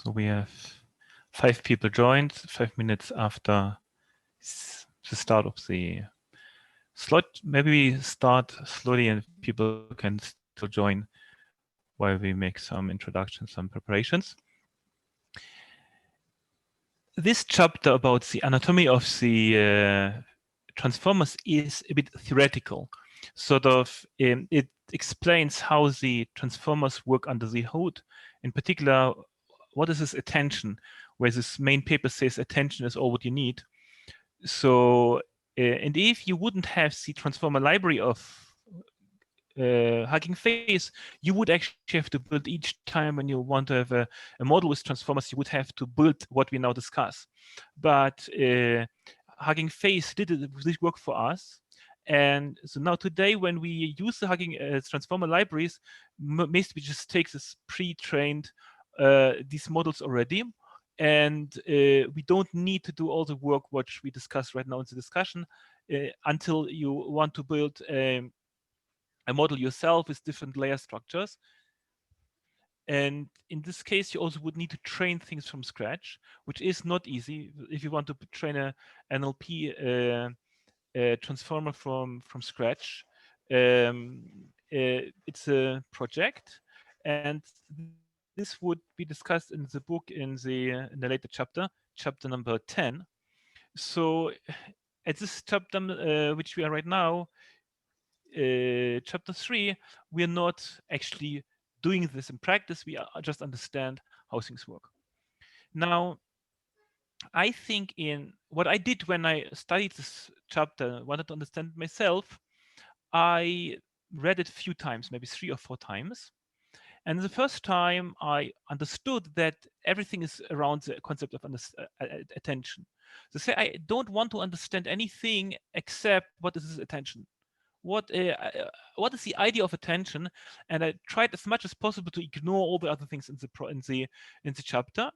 So we have 5 people joined 5 minutes after the start of the slot. Maybe we start slowly and people can still join while we make some introductions, some preparations. This chapter about the anatomy of the transformers is a bit theoretical. Sort of, it explains how the transformers work under the hood. In particular, what is this attention, where this main paper says attention is all what you need. So, and if you wouldn't have the transformer library of Hugging Face, you would actually have to build each time when you want to have a model with transformers, you would have to build what we now discuss. But Hugging Face did this work for us. And so now today, when we use the Hugging transformer libraries, basically we just take this pre-trained these models already. And we don't need to do all the work which we discussed right now in the discussion until you want to build a model yourself with different layer structures. And in this case, you also would need to train things from scratch, which is not easy. If you want to train a NLP transformer from scratch, it's a project, and this would be discussed in the book in the later chapter number 10. So at this chapter, which we are right now, chapter 3, we are not actually doing this in practice. We just understand how things work. Now, I think in what I did when I studied this chapter, wanted to understand it myself, I read it a few times, maybe 3 or 4 times. And the first time I understood that everything is around the concept of attention. So say I don't want to understand anything except what is this attention. What is the idea of attention? And I tried as much as possible to ignore all the other things in the chapter.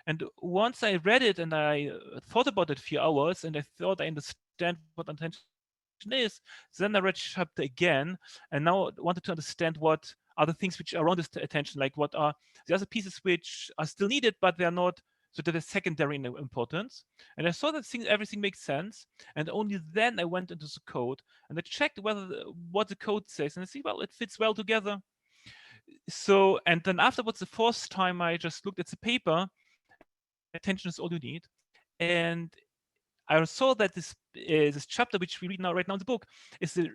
And once I read it and I thought about it a few hours, and I thought I understand what attention is, then I read chapter again, and now wanted to understand what are the things which are around this attention, like what are the other pieces which are still needed, but they're not sort of a secondary in importance. And I saw that everything makes sense, and only then I went into the code and I checked what the code says, and I see, well, it fits well together. So, and then afterwards, the fourth time I just looked at the paper, attention is all you need. And I saw that this chapter, which we read right now in the book, is a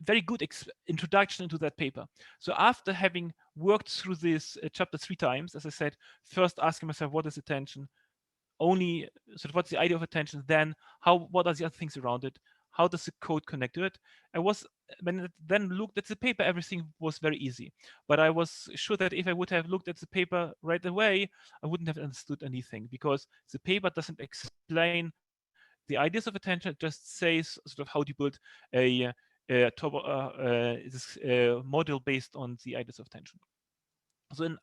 very good introduction into that paper. So after having worked through this chapter 3 times, as I said, first asking myself, what is attention? Only sort of what's the idea of attention? Then what are the other things around it? How does the code connect to it? When I then looked at the paper, everything was very easy. But I was sure that if I would have looked at the paper right away, I wouldn't have understood anything, because the paper doesn't explain the ideas of attention. It just says sort of how do you build a model based on the ideas of attention. So in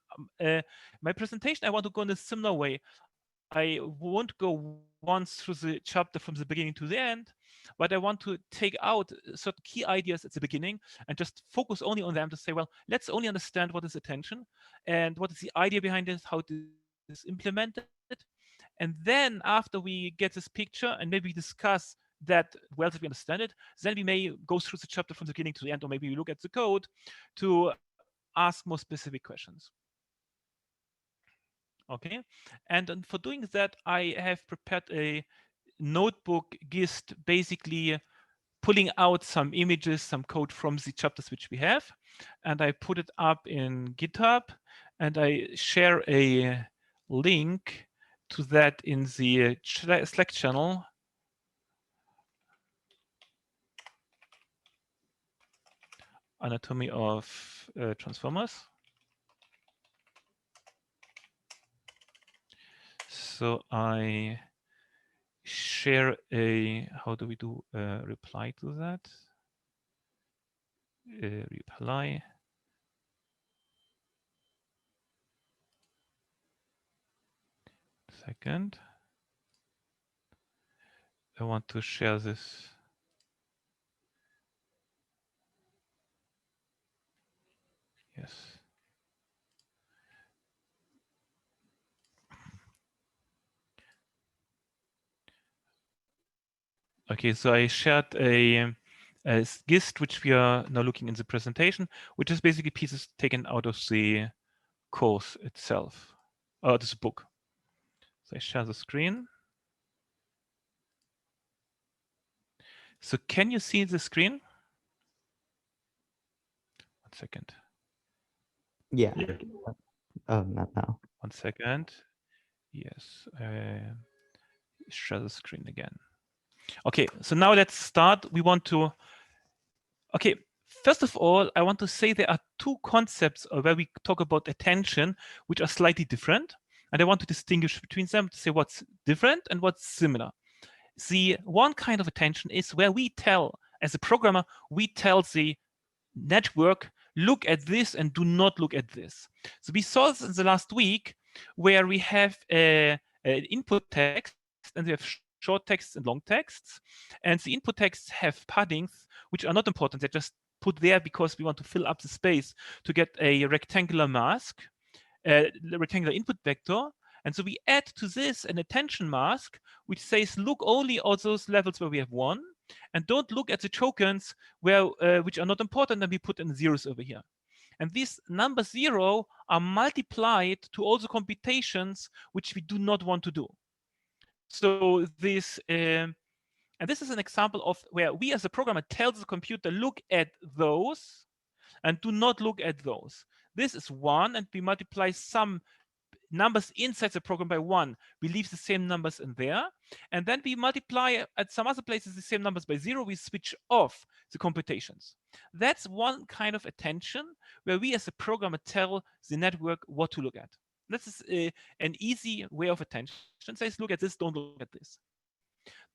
my presentation, I want to go in a similar way. I won't go once through the chapter from the beginning to the end, but I want to take out certain key ideas at the beginning and just focus only on them to say, well, let's only understand what is attention and what is the idea behind it, how it is implemented. And then after we get this picture and maybe discuss that well that we understand it, then we may go through the chapter from the beginning to the end, or maybe we look at the code to ask more specific questions. Okay, and for doing that, I have prepared a notebook gist, basically pulling out some images, some code from the chapters which we have, and I put it up in GitHub, and I share a link to that in the Slack channel. Anatomy of transformers. So I share how do we do a reply to that? Reply. Second. I want to share this. Yes. Okay, so I shared a gist which we are now looking in the presentation, which is basically pieces taken out of the course itself, this book. So I share the screen. So can you see the screen? 1 second. Yeah. Not now. 1 second. Yes. Share the screen again. Okay, so now let's start. We want to. Okay, first of all, I want to say there are two concepts where we talk about attention, which are slightly different. And I want to distinguish between them to say what's different and what's similar. The one kind of attention is where we tell, as a programmer, we tell the network, look at this and do not look at this. So we saw this in the last week where we have an input text and we have short texts and long texts. And the input texts have paddings, which are not important. They're just put there because we want to fill up the space to get a rectangular mask, rectangular input vector. And so we add to this an attention mask, which says, look only at those levels where we have 1, and don't look at the tokens where which are not important, and we put in zeros over here. And these number 0 are multiplied to all the computations which we do not want to do. So this, and this is an example of where we as a programmer tell the computer, look at those and do not look at those. This is 1, and we multiply some numbers inside the program by 1. We leave the same numbers in there. And then we multiply at some other places the same numbers by 0. We switch off the computations. That's one kind of attention where we as a programmer tell the network what to look at. This is an easy way of attention. Says, look at this, don't look at this.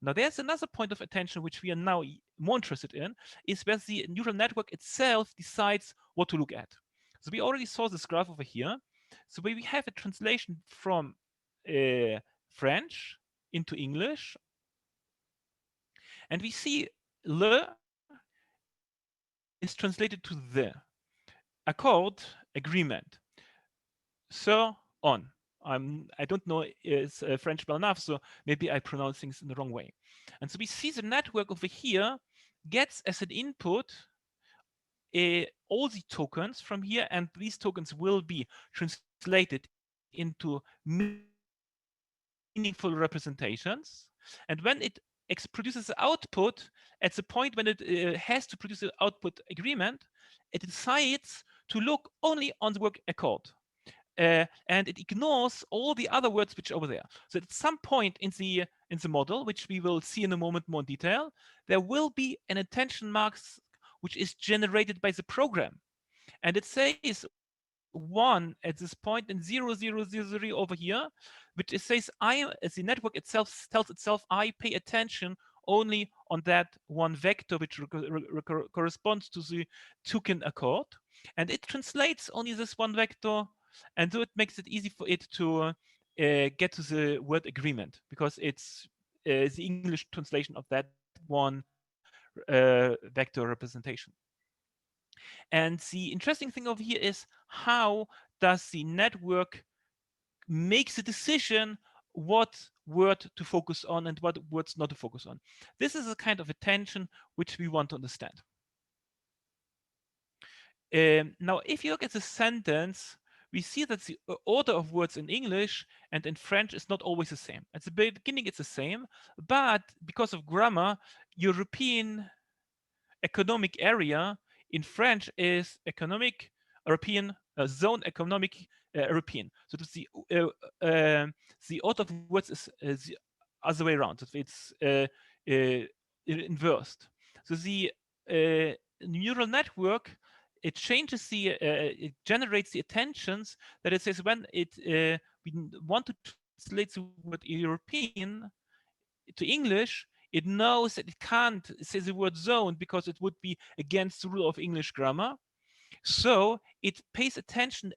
Now, there's another point of attention which we are now more interested in, is where the neural network itself decides what to look at. So we already saw this graph over here. So we have a translation from French into English. And we see le is translated to the. Accord, agreement. So on. I don't know it's French well enough, so maybe I pronounce things in the wrong way. And so we see the network over here gets as an input all the tokens from here, and these tokens will be translated into meaningful representations. And when it produces the output, at the point when it has to produce the output agreement, it decides to look only on the word accord. And it ignores all the other words which are over there. So at some point in the model, which we will see in a moment more in detail, there will be an attention mark which is generated by the program. And it says 1 at this point and 0000 over here, which it says as the network itself tells itself, I pay attention only on that one vector which corresponds to the token accord. And it translates only this one vector, and so it makes it easy for it to get to the word agreement, because it's the English translation of that one vector representation. And the interesting thing over here is, how does the network make the decision what word to focus on and what words not to focus on? This is a kind of attention which we want to understand. Now, if you look at the sentence, we see that the order of words in English and in French is not always the same. At the beginning, it's the same, but because of grammar, European economic area in French is economic European zone economic European. So the order of words is the other way around. So it's inversed. So the neural network, it changes it generates the attentions that it says when we want to translate the word European to English, it knows that it can't say the word zone because it would be against the rule of English grammar. So it pays attention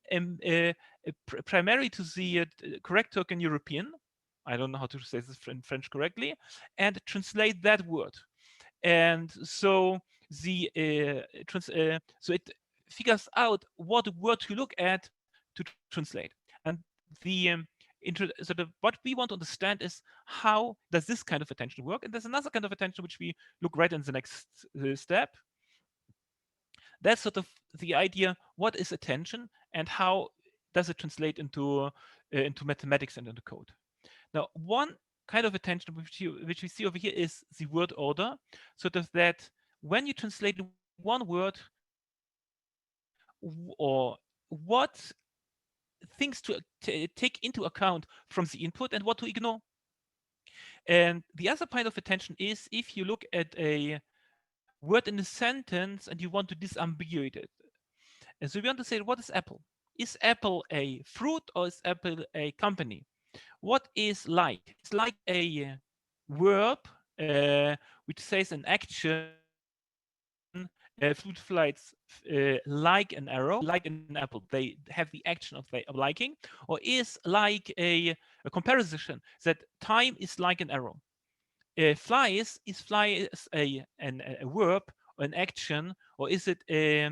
primarily to the correct token European. I don't know how to say this in French correctly, and translate that word. And so so it figures out what word to look at to translate. And the sort of what we want to understand is how does this kind of attention work, and there's another kind of attention which we look right in the next step. That's sort of the idea: what is attention, and how does it translate into mathematics and into code? Now, one kind of attention which we see over here is the word order, sort of that when you translate one word, or what things to take into account from the input and what to ignore. And the other kind of attention is if you look at a word in a sentence and you want to disambiguate it. And so we want to say, what is Apple? Is Apple a fruit or is Apple a company? What is like? It's like a verb which says an action. Fruit flies like an arrow, like an apple. They have the action of liking, or is like a comparison that time is like an arrow. Flies a verb or an action, or is it a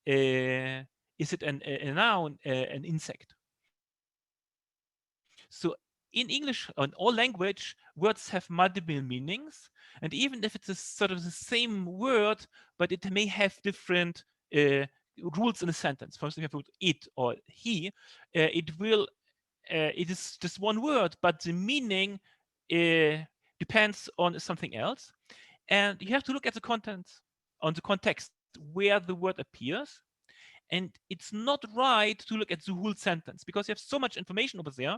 noun, an insect? So in English, on all language, words have multiple meanings, and even if it's a sort of the same word, but it may have different rules in a sentence. For instance, if you put it or he, it is just one word, but the meaning depends on something else. And you have to look at the content, on the context where the word appears. And it's not right to look at the whole sentence because you have so much information over there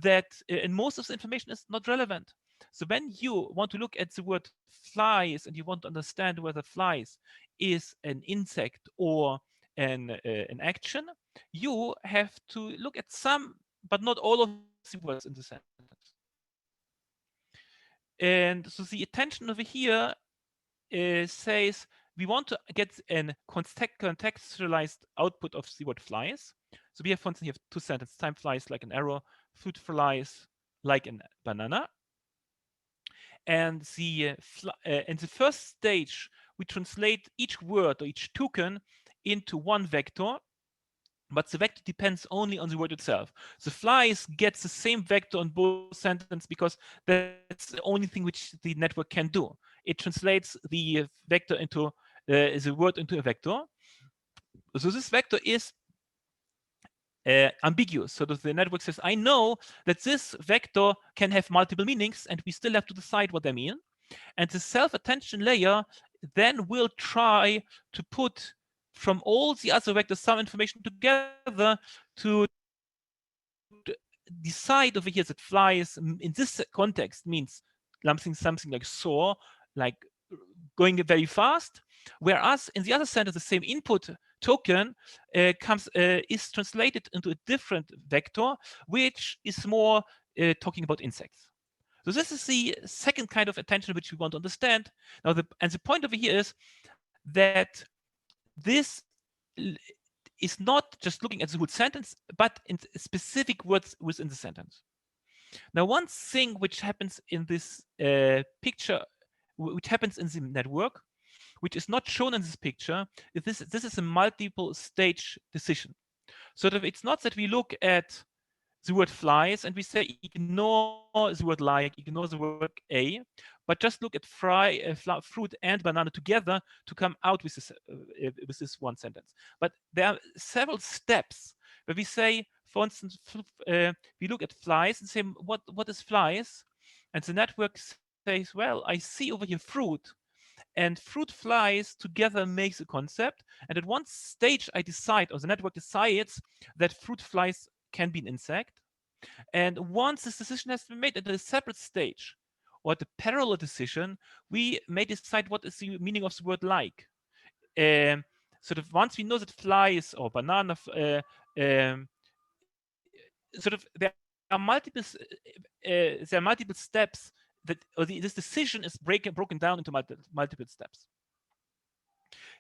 that and most of the information is not relevant. So when you want to look at the word flies and you want to understand whether flies is an insect or an action, you have to look at some, but not all of the words in the sentence. And so the attention over here says we want to get a contextualized output of the word flies. So we have, for instance, you have two sentences: time flies like an arrow, fruit flies like a banana. And in the first stage, we translate each word or each token into one vector, but the vector depends only on the word itself. The flies gets the same vector on both sentences because that's the only thing which the network can do. It translates the vector into the word into a vector. So this vector is ambiguous. So that the network says, I know that this vector can have multiple meanings, and we still have to decide what they mean. And the self-attention layer then will try to put from all the other vectors some information together to decide over here that flies in this context means something like soar, like going very fast, whereas in the other sentence, the same input token is translated into a different vector, which is more talking about insects. So this is the second kind of attention which we want to understand. Now, the point over here is that this is not just looking at the whole sentence, but in specific words within the sentence. Now, one thing which happens in this picture, which happens in the network, which is not shown in this picture, is this is a multiple stage decision. So that it's not that we look at the word flies and we say ignore the word like, ignore the word a, but just look at fruit and banana together to come out with this one sentence. But there are several steps where we say, for instance, we look at flies and say, what is flies? And the network says, well, I see over here fruit, and fruit flies together makes a concept. And at one stage, I decide, or the network decides, that fruit flies can be an insect. And once this decision has been made at a separate stage, or at a parallel decision, we may decide what is the meaning of the word like. Sort of once we know that flies or banana, sort of there are multiple steps that, or this decision is broken down into multiple steps.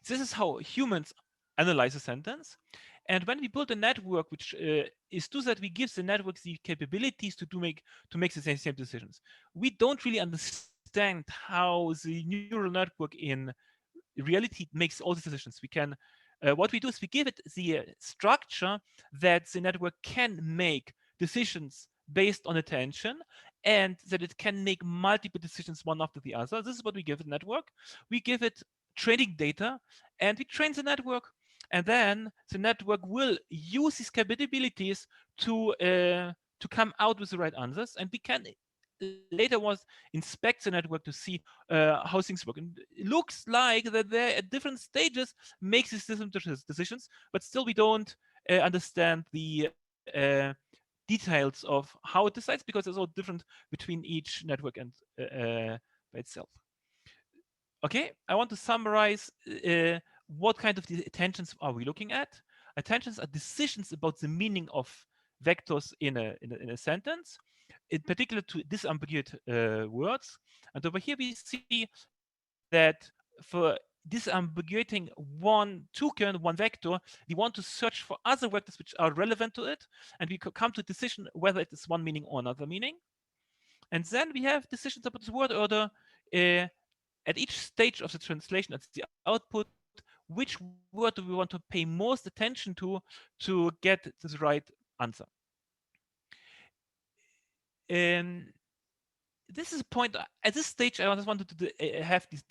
This is how humans analyze a sentence. And when we build a network which is to that, we give the network the capabilities to make the same decisions. We don't really understand how the neural network in reality makes all these decisions. We can, what we do is we give it the structure that the network can make decisions based on attention, and that it can make multiple decisions one after the other. This is what we give the network. We give it training data, and we train the network, and then the network will use these capabilities to come out with the right answers, and we can later was inspect the network to see how things work. And it looks like that they're at different stages makes these different decisions, but still we don't understand the details of how it decides, because it's all different between each network and by itself. Okay, I want to summarize what kind of attentions are we looking at. Attentions are decisions about the meaning of vectors in a sentence, in particular to disambiguate words. And over here we see that for disambiguating one token, one vector, we want to search for other vectors which are relevant to it, and we could come to a decision whether it is one meaning or another meaning. And then we have decisions about the word order. At each stage of the translation, at the output, which word do we want to pay most attention to get the right answer? This is a point. At this stage, I just wanted to have this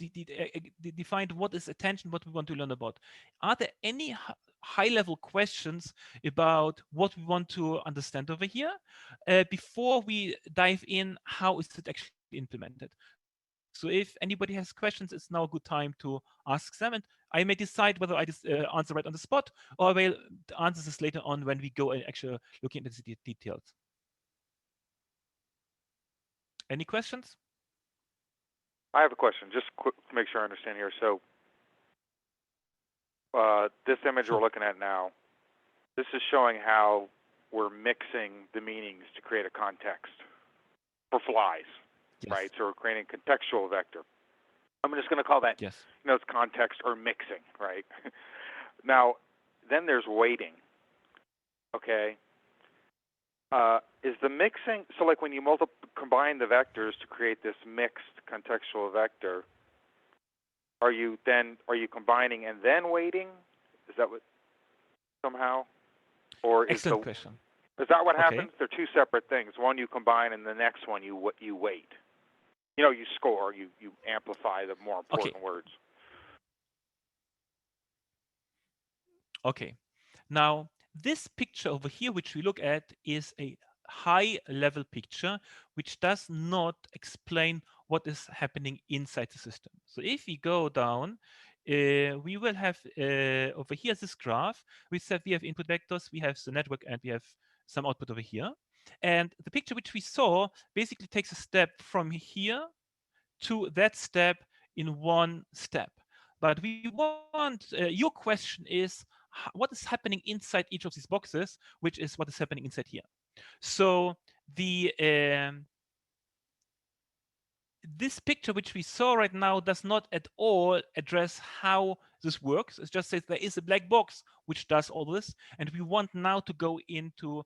defined what is attention, what we want to learn about. Are there any high-level questions about what we want to understand over here before we dive in? How is it actually implemented? So if anybody has questions, it's now a good time to ask them, and I may decide whether I just answer right on the spot, or I will answer this later on when we go and actually looking into the details. Any questions? I have a question, just quick to make sure I understand here. So this image we're looking at now, this is showing how we're mixing the meanings to create a context for flies, Yes. right? So we're creating a contextual vector. I'm just going to call that, Yes. it's context or mixing, right? Now, then there's weighting, okay? Is the mixing, so like when you combine the vectors to create this mixed contextual vector, are you combining and then weighting? Is that what, somehow? Or is Excellent question. Is that what Okay. happens? They're two separate things. One you combine, and the next one you weight. You score, you amplify the more important words. Okay. Now, this picture over here, which we look at, is a high-level picture, which does not explain what is happening inside the system. So if we go down, we will have over here this graph. We said we have input vectors, we have the network, and we have some output over here. And the picture which we saw basically takes a step from here to that step in one step. But we want, your question is, what is happening inside each of these boxes, which is what is happening inside here. So this picture which we saw right now does not at all address how this works. It just says there is a black box which does all this, and we want now to go into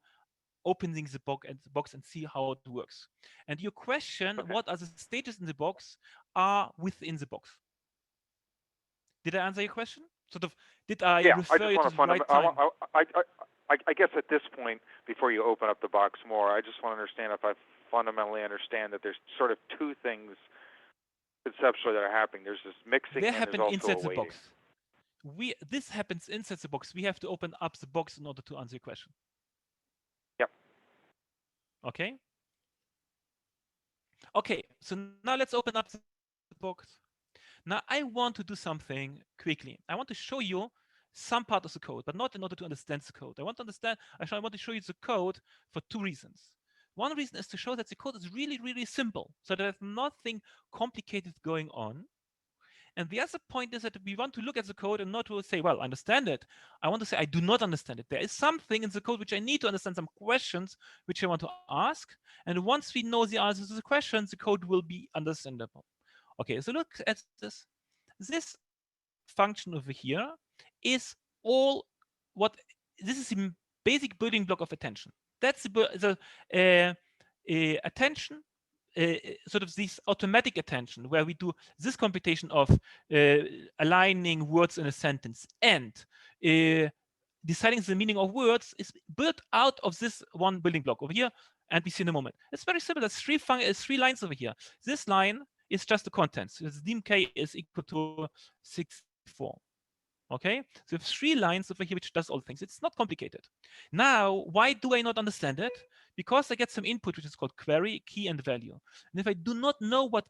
opening the box and see how it works. And your question, what are the stages in the box, are within the box. Did I answer your question? Sort of, did I refer you to the right time? I guess at this point, before you open up the box more, I just want to understand if I fundamentally understand that there's sort of two things conceptually that are happening. There's this mixing and there's also inside a weighting. The box. This happens inside the box. We have to open up the box in order to answer your question. Yep. Okay. Okay, so now let's open up the box. Now I want to do something quickly. I want to show you some part of the code, but not in order to understand the code. I want to show you the code for two reasons. One reason is to show that the code is really, really simple, so there's nothing complicated going on. And the other point is that we want to look at the code and not to say, well, I understand it. I want to say, I do not understand it. There is something in the code which I need to understand, some questions which I want to ask. And once we know the answers to the questions, the code will be understandable. Okay, so look at this. This function over here is all what, this is the basic building block of attention. That's the attention, sort of this automatic attention, where we do this computation of aligning words in a sentence and deciding the meaning of words, is built out of this one building block over here. and we see in a moment. It's very simple. There's three lines over here. This line is just the contents. The DMK is equal to 64. Okay, so we have three lines over here which does all things. It's not complicated. Now, why do I not understand it? Because I get some input which is called query, key, and value. And if I do not know what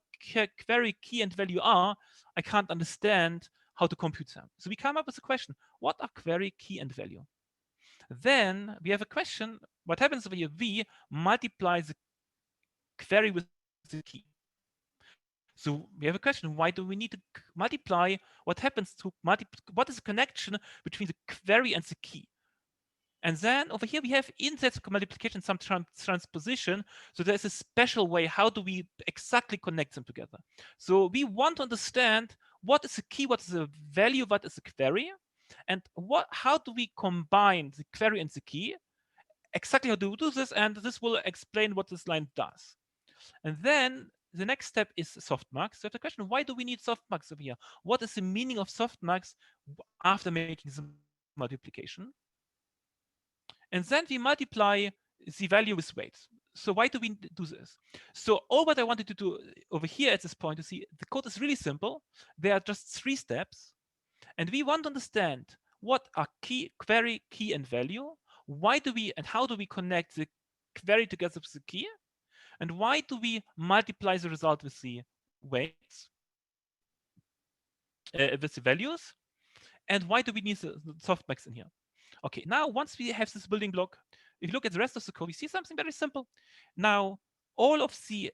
query, key, and value are, I can't understand how to compute them. So we come up with a question: what are query, key, and value? Then we have a question: what happens over here? V multiplies the query with the key. So we have a question: why do we need to multiply? What happens to what is the connection between the query and the key? And then over here we have inside multiplication some transposition. So there's a special way. How do we exactly connect them together? So we want to understand what is the key, what is the value, what is the query, and how do we combine the query and the key? Exactly how do we do this? And this will explain what this line does. And then the next step is softmax. So the question: why do we need softmax over here? What is the meaning of softmax after making the multiplication? And then we multiply the value with weights. So why do we do this? So all what I wanted to do over here at this point, to see the code is really simple. There are just 3 steps. And we want to understand what are query, key, and value. Why do we and how do we connect the query together with the key? And why do we multiply the result with the weights, with the values? And why do we need the softmax in here? Okay, now once we have this building block, if you look at the rest of the code, we see something very simple. Now, all of the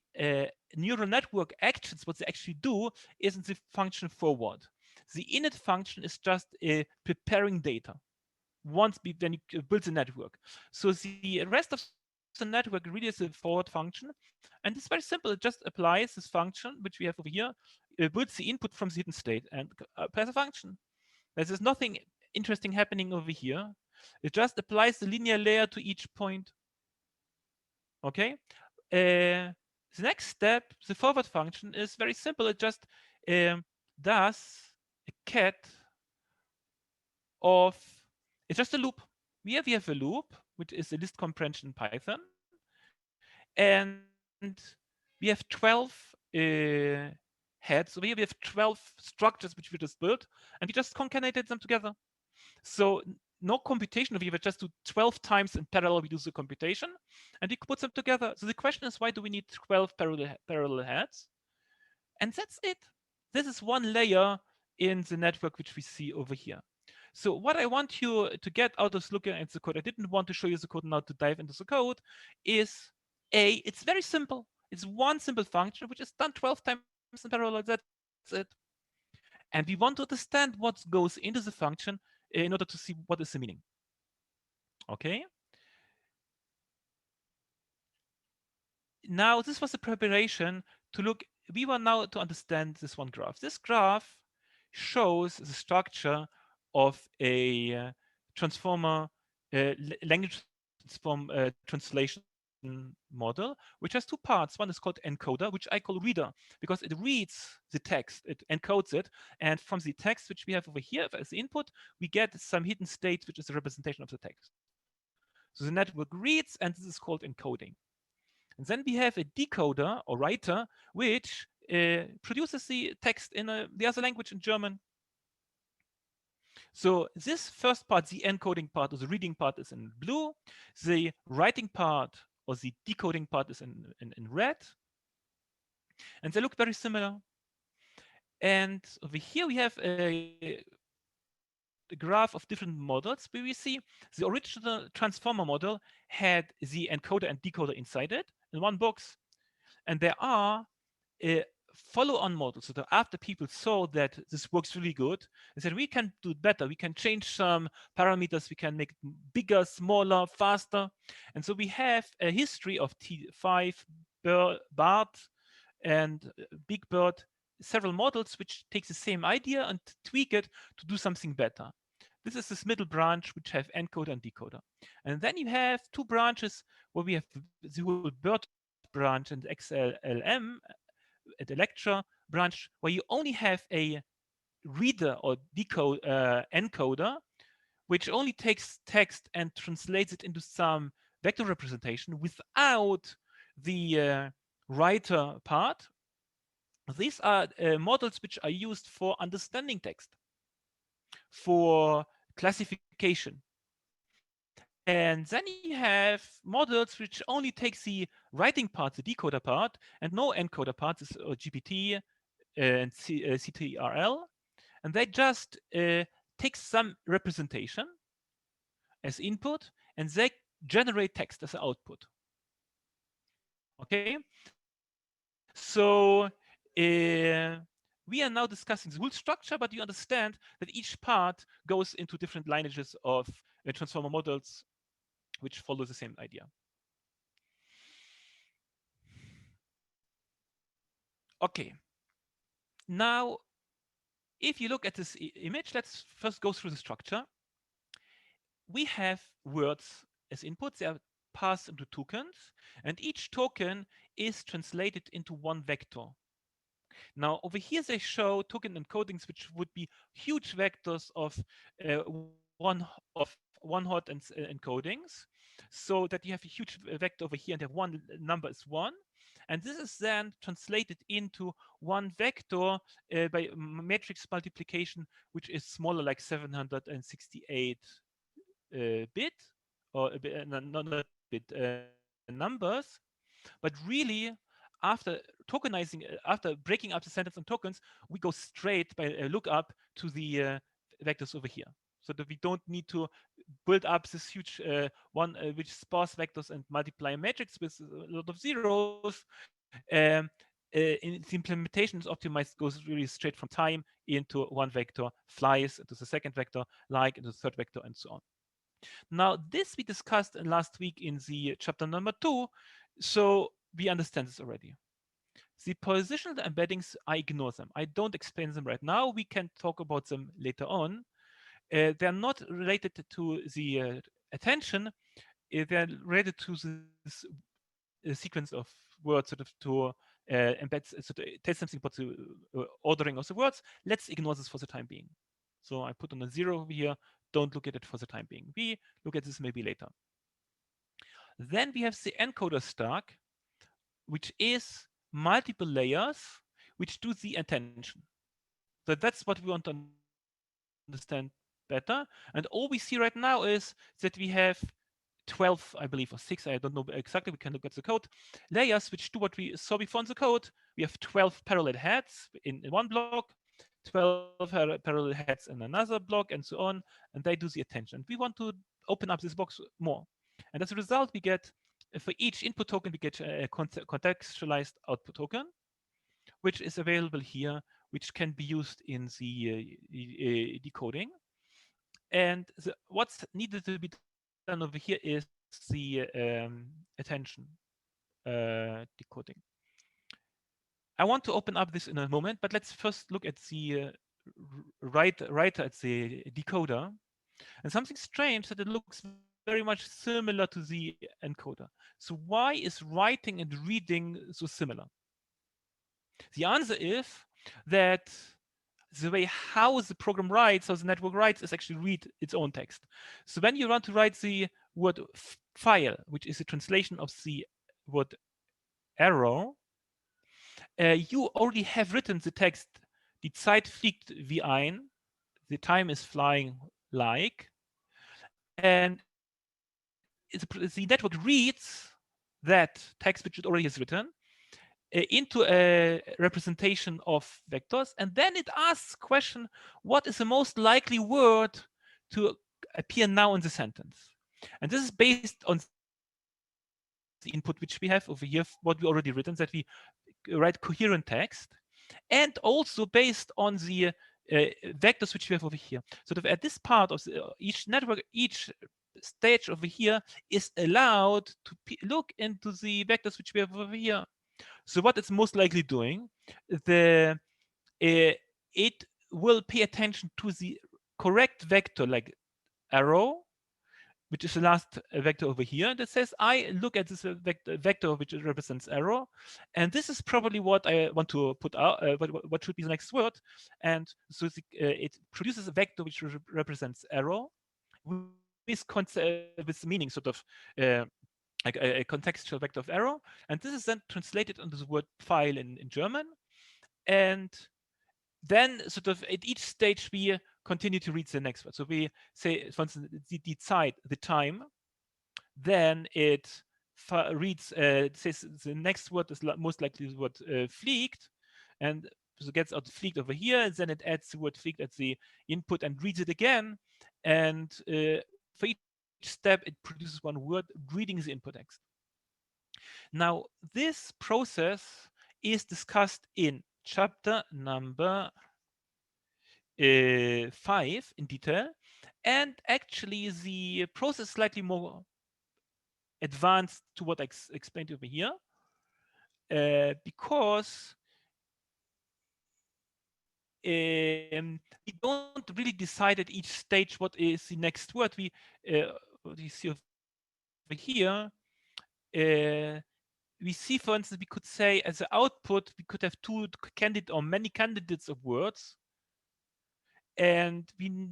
neural network actions, what they actually do, is in the function forward. The init function is just preparing data when you build the network. So the rest of the network really is a forward function, and it's very simple. It just applies this function which we have over here, builds the input from the hidden state and applies a function. There's nothing interesting happening over here. It just applies the linear layer to each point. Okay. The next step, the forward function, is very simple. It just does a cat of, it's just a loop. Here we have a loop, which is a list comprehension in Python. And we have 12 heads. So here we have 12 structures which we just built, and we just concatenated them together. So no computation, we would just do 12 times in parallel, we do the computation, and we put them together. So the question is, why do we need 12 parallel heads? And that's it. This is one layer in the network which we see over here. So what I want you to get out of looking at the code, I didn't want to show you the code now to dive into the code, is it's very simple. It's one simple function which is done 12 times in parallel. That's it. And we want to understand what goes into the function in order to see what is the meaning. Okay. Now this was the preparation to look. We want now to understand this one graph. This graph shows the structure of a transformer language translation model, which has 2 parts. One is called encoder, which I call reader, because it reads the text, it encodes it, and from the text which we have over here as the input, we get some hidden state, which is a representation of the text. So the network reads, and this is called encoding. And then we have a decoder or writer, which produces the text in the other language, in German. So this first part, the encoding part or the reading part, is in blue. The writing part or the decoding part is in red. And they look very similar. And over here we have a graph of different models where we see the original transformer model had the encoder and decoder inside it in one box. And there are follow-on models. So that after people saw that this works really good, they said we can do it better. We can change some parameters. We can make it bigger, smaller, faster. And so we have a history of T5, BART, and Big Bird, several models which takes the same idea and tweak it to do something better. This is this middle branch which have encoder and decoder. And then you have 2 branches where we have the whole BERT branch and XLM, the lecture branch, where you only have a reader or encoder, which only takes text and translates it into some vector representation without the writer part. These are models which are used for understanding text, for classification. And then you have models which only take the writing part, the decoder part, and no encoder part, is GPT and CTRL. And they just take some representation as input, and they generate text as output. Okay, so we are now discussing the whole structure, but you understand that each part goes into different lineages of transformer models which follow the same idea. Okay, now if you look at this image, let's first go through the structure. We have words as inputs. They are passed into tokens, and each token is translated into one vector. Now, over here, they show token encodings, which would be huge vectors of one hot encodings, so that you have a huge vector over here, and have one number is 1. And this is then translated into one vector by matrix multiplication, which is smaller, like 768 bit, or not bit numbers. But really, after tokenizing, after breaking up the sentence on tokens, we go straight by lookup to the vectors over here, so that we don't need to build up this huge one which sparse vectors and multiply a matrix with a lot of zeros. In the implementation is optimized, goes really straight from time into one vector, flies into the second vector, like into the third vector, and so on. Now, this we discussed last week in the chapter number 2, so we understand this already. The positional embeddings, I ignore them. I don't explain them right now. We can talk about them later on. They're not related to the attention. They're related to this sequence of words, sort of to embed, sort of tell something about the ordering of the words. Let's ignore this for the time being. So I put on a 0 over here. Don't look at it for the time being. We look at this maybe later. Then we have the encoder stack, which is multiple layers which do the attention. So that's what we want to understand better. And all we see right now is that we have 12, I believe, or 6, I don't know exactly, we can look at the code, layers which do what we saw before in the code. We have 12 parallel heads in one block, 12 parallel heads in another block, and so on, and they do the attention. We want to open up this box more. And as a result, we get, for each input token, we get a contextualized output token, which is available here, which can be used in the decoding. And what's needed to be done over here is the attention decoding. I want to open up this in a moment, but let's first look at the writer at the decoder. And something strange that it looks very much similar to the encoder. So why is writing and reading so similar? The answer is that the way how the program writes, how the network writes, is actually read its own text. So when you want to write the word file, which is a translation of the word arrow, you already have written the text, die Zeit fliegt wie ein, the time is flying like, and the network reads that text which it already has written into a representation of vectors, and then it asks question, what is the most likely word to appear now in the sentence? And this is based on the input which we have over here, what we already written, that we write coherent text, and also based on the vectors which we have over here. So that at this part of each network, each stage over here is allowed to look into the vectors which we have over here. So what it's most likely doing, it will pay attention to the correct vector, like arrow, which is the last vector over here, that says, I look at this vector which represents arrow, and this is probably what I want to put out, what should be the next word. And so it produces a vector which represents arrow with meaning, sort of like a contextual vector of arrow, and this is then translated into the word file in German. And then sort of at each stage we continue to read the next word. So we say, for instance, die Zeit, the time, then it reads, says the next word is most likely the word fliegt, and so gets out fliegt over here, and then it adds the word fliegt at the input and reads it again. And for each step, it produces one word reading the input text. Now, this process is discussed in chapter number 5 in detail, and actually the process is slightly more advanced to what I explained over here, because we don't really decide at each stage what is the next word. What you see over here, we see, for instance, we could say as an output, we could have two candidate or many candidates of words, and we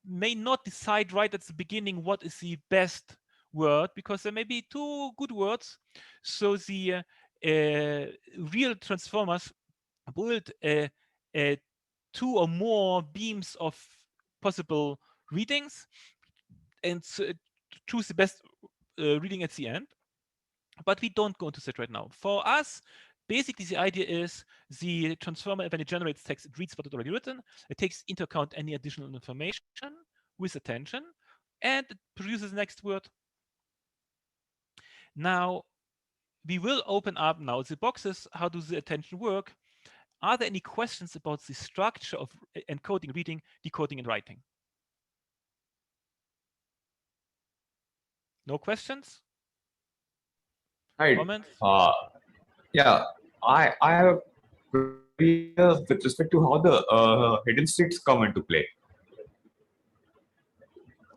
may not decide right at the beginning what is the best word, because there may be two good words. So the real transformers build two or more beams of possible readings and choose the best reading at the end. But we don't go into that right now. For us, basically the idea is the transformer, when it generates text, it reads what it's already written, it takes into account any additional information with attention, and it produces the next word. Now, we will open up now the boxes. How does the attention work? Are there any questions about the structure of encoding, reading, decoding, and writing? No questions? Right. Comments? Yeah, I have a query with respect to how the hidden states come into play.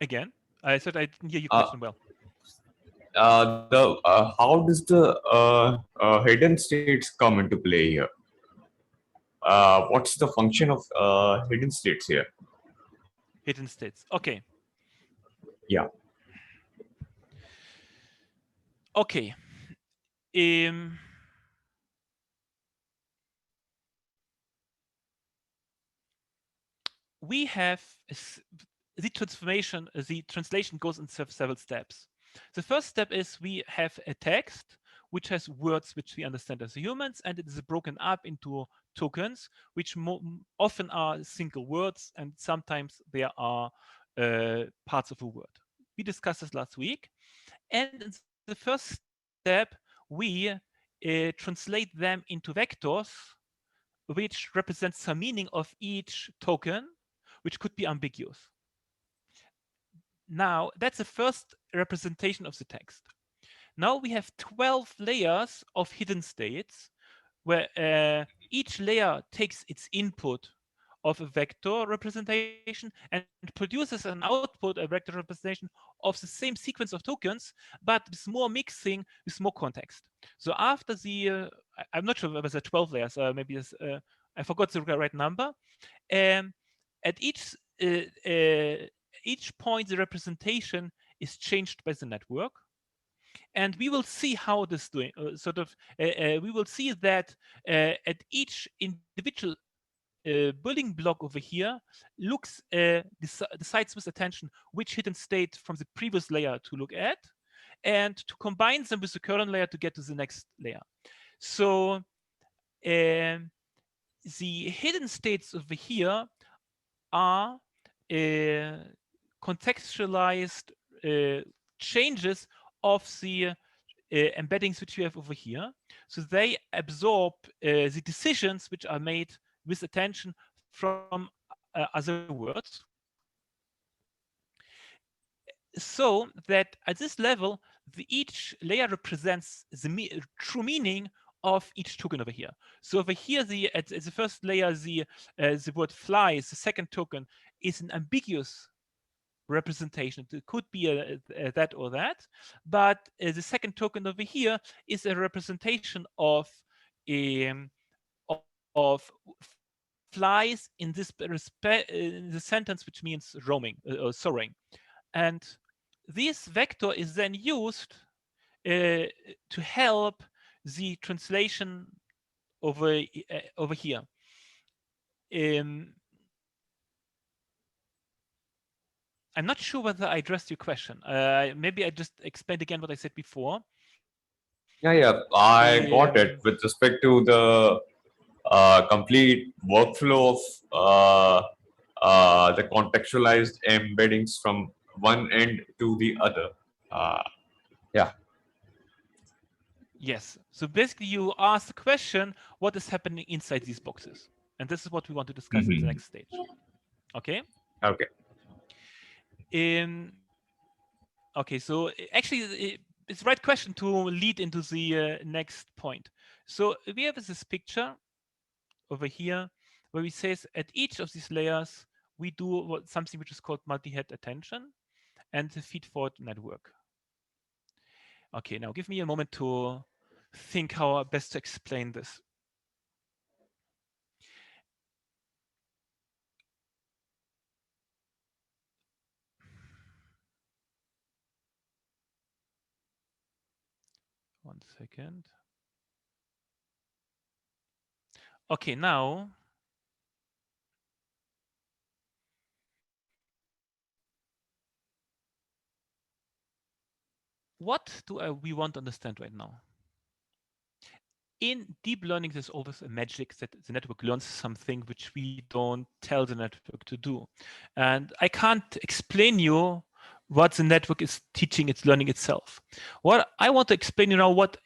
Again, I said I didn't hear your question well. How does the hidden states come into play here? What's the function of hidden states here? Hidden states. Okay. Yeah. Okay. We have the transformation, the translation goes in several steps. The first step is we have a text which has words which we understand as humans, and it is broken up into tokens, which often are single words, and sometimes there are parts of a word. We discussed this last week, and in the first step, we translate them into vectors which represent some meaning of each token, which could be ambiguous. Now, that's the first representation of the text. Now we have 12 layers of hidden states, where each layer takes its input of a vector representation and produces an output, a vector representation of the same sequence of tokens, but with more mixing, with more context. So after the, I'm not sure whether there are 12 layers, maybe I forgot the right number. At each point, the representation is changed by the network. And we will see how this doing. We will see that at each individual building block over here looks decides with attention which hidden state from the previous layer to look at, and to combine them with the current layer to get to the next layer. So the hidden states over here are contextualized changes of the embeddings which we have over here. So they absorb the decisions which are made with attention from other words. So that at this level, each layer represents the true meaning of each token over here. So over here, at the first layer, the word flies, the second token, is an ambiguous representation. It could be that or that, but the second token over here is a representation of flies in this in the sentence, which means roaming or soaring. And this vector is then used to help the translation over here. I'm not sure whether I addressed your question. Maybe I just explained again what I said before. Yeah, I got it. With respect to the complete workflow of the contextualized embeddings from one end to the other. Yeah. Yes. So basically, you ask the question, what is happening inside these boxes? And this is what we want to discuss in the next stage. Okay? Okay. Okay, so actually, it's the right question to lead into the next point. So we have this picture over here where we say at each of these layers, we do something which is called multi-head attention and the feed-forward network. Okay, now give me a moment to think how best to explain this. One second. Okay, now what do we want to understand right now? In deep learning, there's always a magic that the network learns something which we don't tell the network to do. And I can't explain you what the network is teaching, it's learning itself. What I want to explain you now, what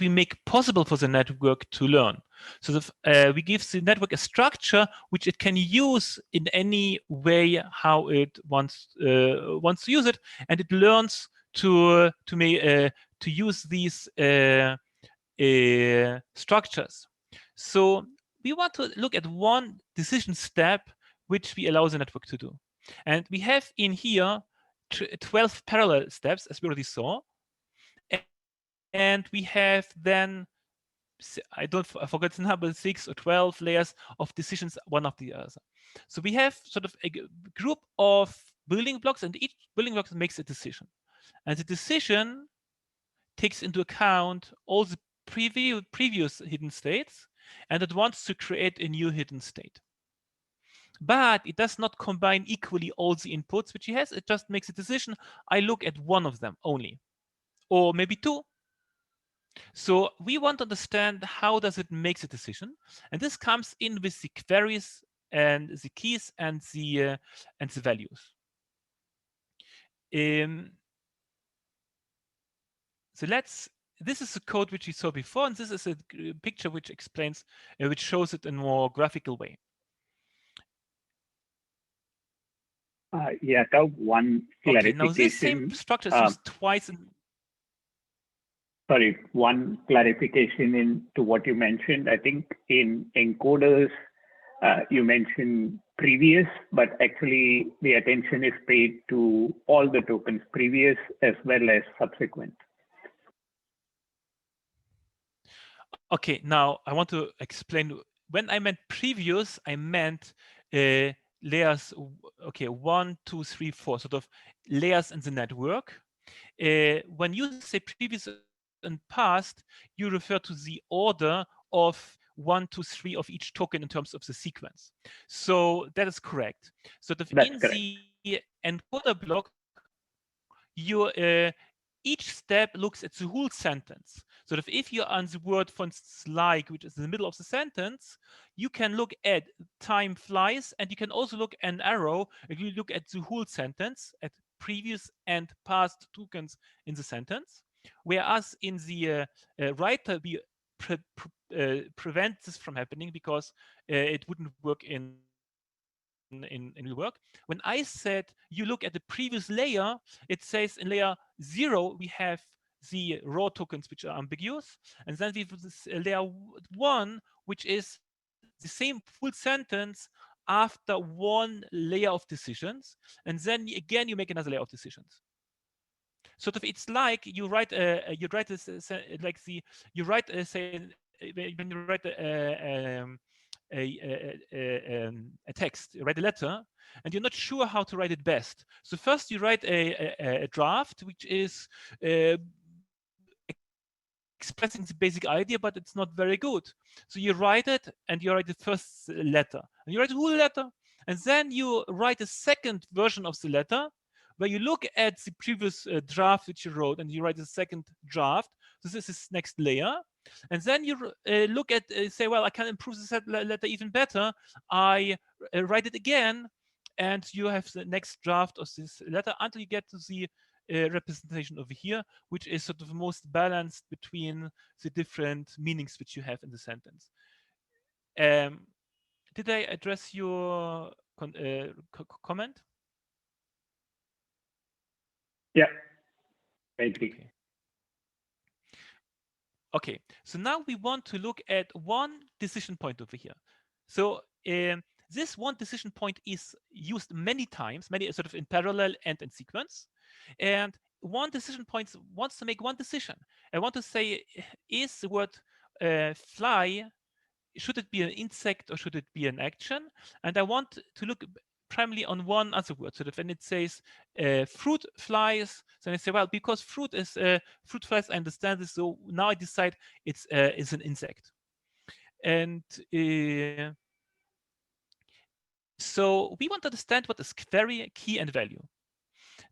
we make possible for the network to learn. So we give the network a structure which it can use in any way how it wants to use it, and it learns to use these structures. So we want to look at one decision step which we allow the network to do. And we have in here 12 parallel steps, as we already saw. And we have then, I forgot the number, 6 or 12 layers of decisions, one after the other. So we have sort of a group of building blocks, and each building block makes a decision. And the decision takes into account all the previous hidden states, and it wants to create a new hidden state. But it does not combine equally all the inputs which it has. It just makes a decision. I look at one of them only, or maybe two. So we want to understand how does it make the decision, and this comes in with the queries and the keys and the values. So this is the code which we saw before, and this is a picture which explains, which shows it in a more graphical way. Yeah, I have one clarification. Okay, now this same structure is used twice in. Sorry, one clarification into what you mentioned. I think in encoders, you mentioned previous, but actually the attention is paid to all the tokens, previous as well as subsequent. Okay, now I want to explain. When I meant previous, I meant layers, okay, 1, 2, 3, 4, sort of layers in the network. When you say previous and past, you refer to the order of 1, 2, 3 of each token in terms of the sequence. So that is correct. So in the encoder block, each step looks at the whole sentence. So if you're on the word, for instance, like, which is in the middle of the sentence, you can look at time flies, and you can also look at an arrow if you look at the whole sentence, at previous and past tokens in the sentence. Whereas in the writer, we prevent this from happening because it wouldn't work in real work. When I said you look at the previous layer, it says in layer 0 we have the raw tokens which are ambiguous, and then we have this layer 1, which is the same full sentence after one layer of decisions, and then again you make another layer of decisions. So it's like you write say when you write a text, you write a letter, and you're not sure how to write it best. So first you write a draft, which is expressing the basic idea, but it's not very good. So you write it, and you write the first letter, and you write the whole letter, and then you write a second version of the letter, where you look at the previous draft which you wrote, and you write the second draft. So this is next layer. And then you look at, say, well, I can improve this letter even better. I write it again, and you have the next draft of this letter until you get to the representation over here, which is sort of most balanced between the different meanings which you have in the sentence. Did I address your comment? Yeah, thank you. Okay, so now we want to look at one decision point over here. So this one decision point is used many times, many sort of in parallel and in sequence. And one decision point wants to make one decision. I want to say, is the word fly, should it be an insect or should it be an action? And I want to look primarily on one other word. So that when it says fruit flies, then I say, well, because fruit is fruit flies, I understand this. So now I decide it's an insect. And so we want to understand what is query, key, and value.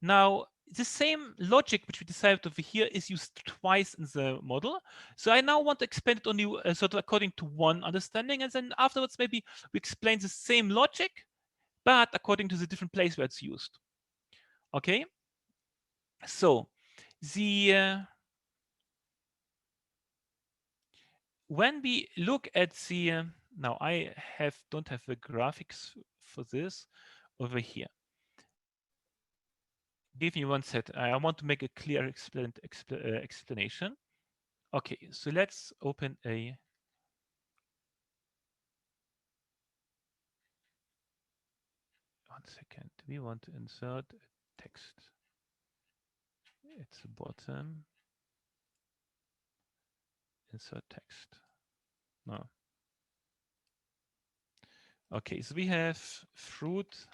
Now, the same logic which we decided over here is used twice in the model. So I now want to expand it only sort of according to one understanding, and then afterwards maybe we explain the same logic, but according to the different place where it's used. Okay. So the when we look at the now I don't have the graphics for this over here. Give me one second. I want to make a clear explanation. Okay, so let's open a one second. We want to insert a text. It's the bottom. Insert text. No. Okay, so we have fruit.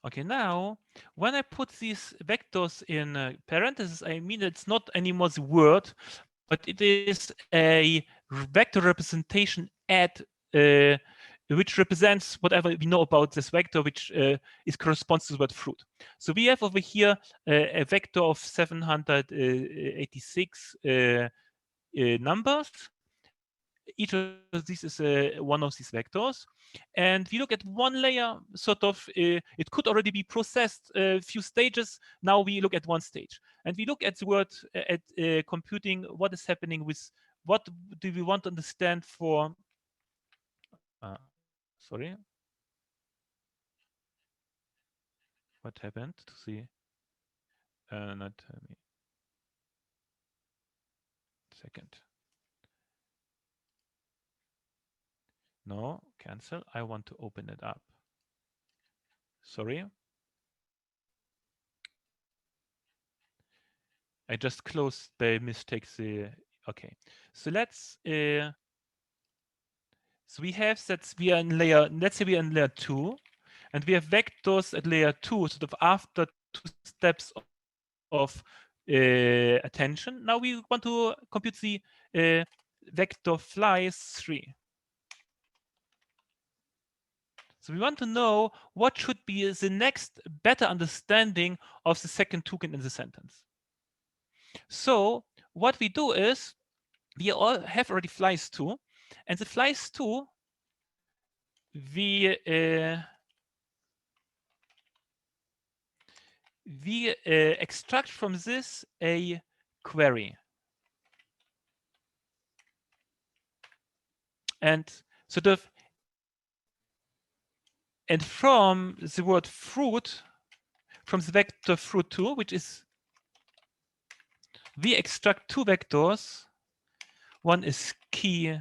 Okay, now when I put these vectors in parentheses, I mean it's not anymore the word, but it is a vector representation at which represents whatever we know about this vector, which corresponds to the word fruit. So we have over here a vector of 786 numbers. Each of these is one of these vectors. And we look at one layer, sort of, it could already be processed a few stages. Now we look at one stage. And we look at the word, at computing, what is happening with, what do we want to understand for, sorry. What happened to the, not me. Second. No, cancel. I want to open it up. Sorry. I just closed by mistake the, okay. So let's, so we have that we are in layer, let's say we are in layer 2, and we have vectors at layer 2, sort of after 2 steps of attention. Now we want to compute the vector flies 3. So we want to know what should be the next better understanding of the second token in the sentence. So what we do is we all have already flies 2, and the flies 2 we extract from this a query, and sort of, and from the word fruit, from the vector fruit 2, which is, we extract 2 vectors. One is key,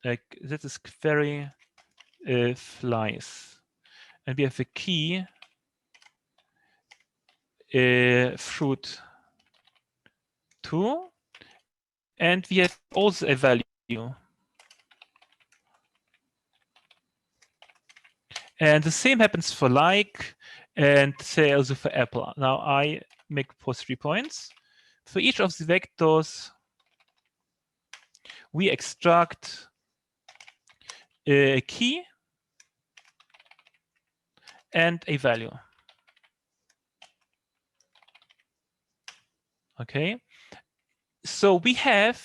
like that is query flies, and we have a key fruit 2, and we have also a value. And the same happens for like, and say also for apple. Now I make for 3 points. For each of the vectors, we extract a key and a value. Okay. So we have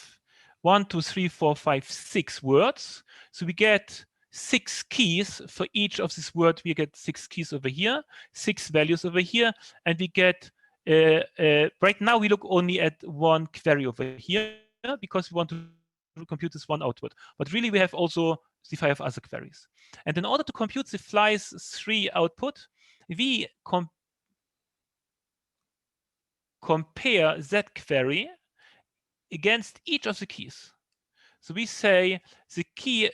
1, 2, 3, 4, 5, 6 words. So we get 6 keys for each of these words. We get 6 keys over here, 6 values over here, and we get right now we look only at one query over here because we want to compute this one output. But really we have also the 5 other queries. And in order to compute the flies 3 output, we compare that query against each of the keys. So we say the key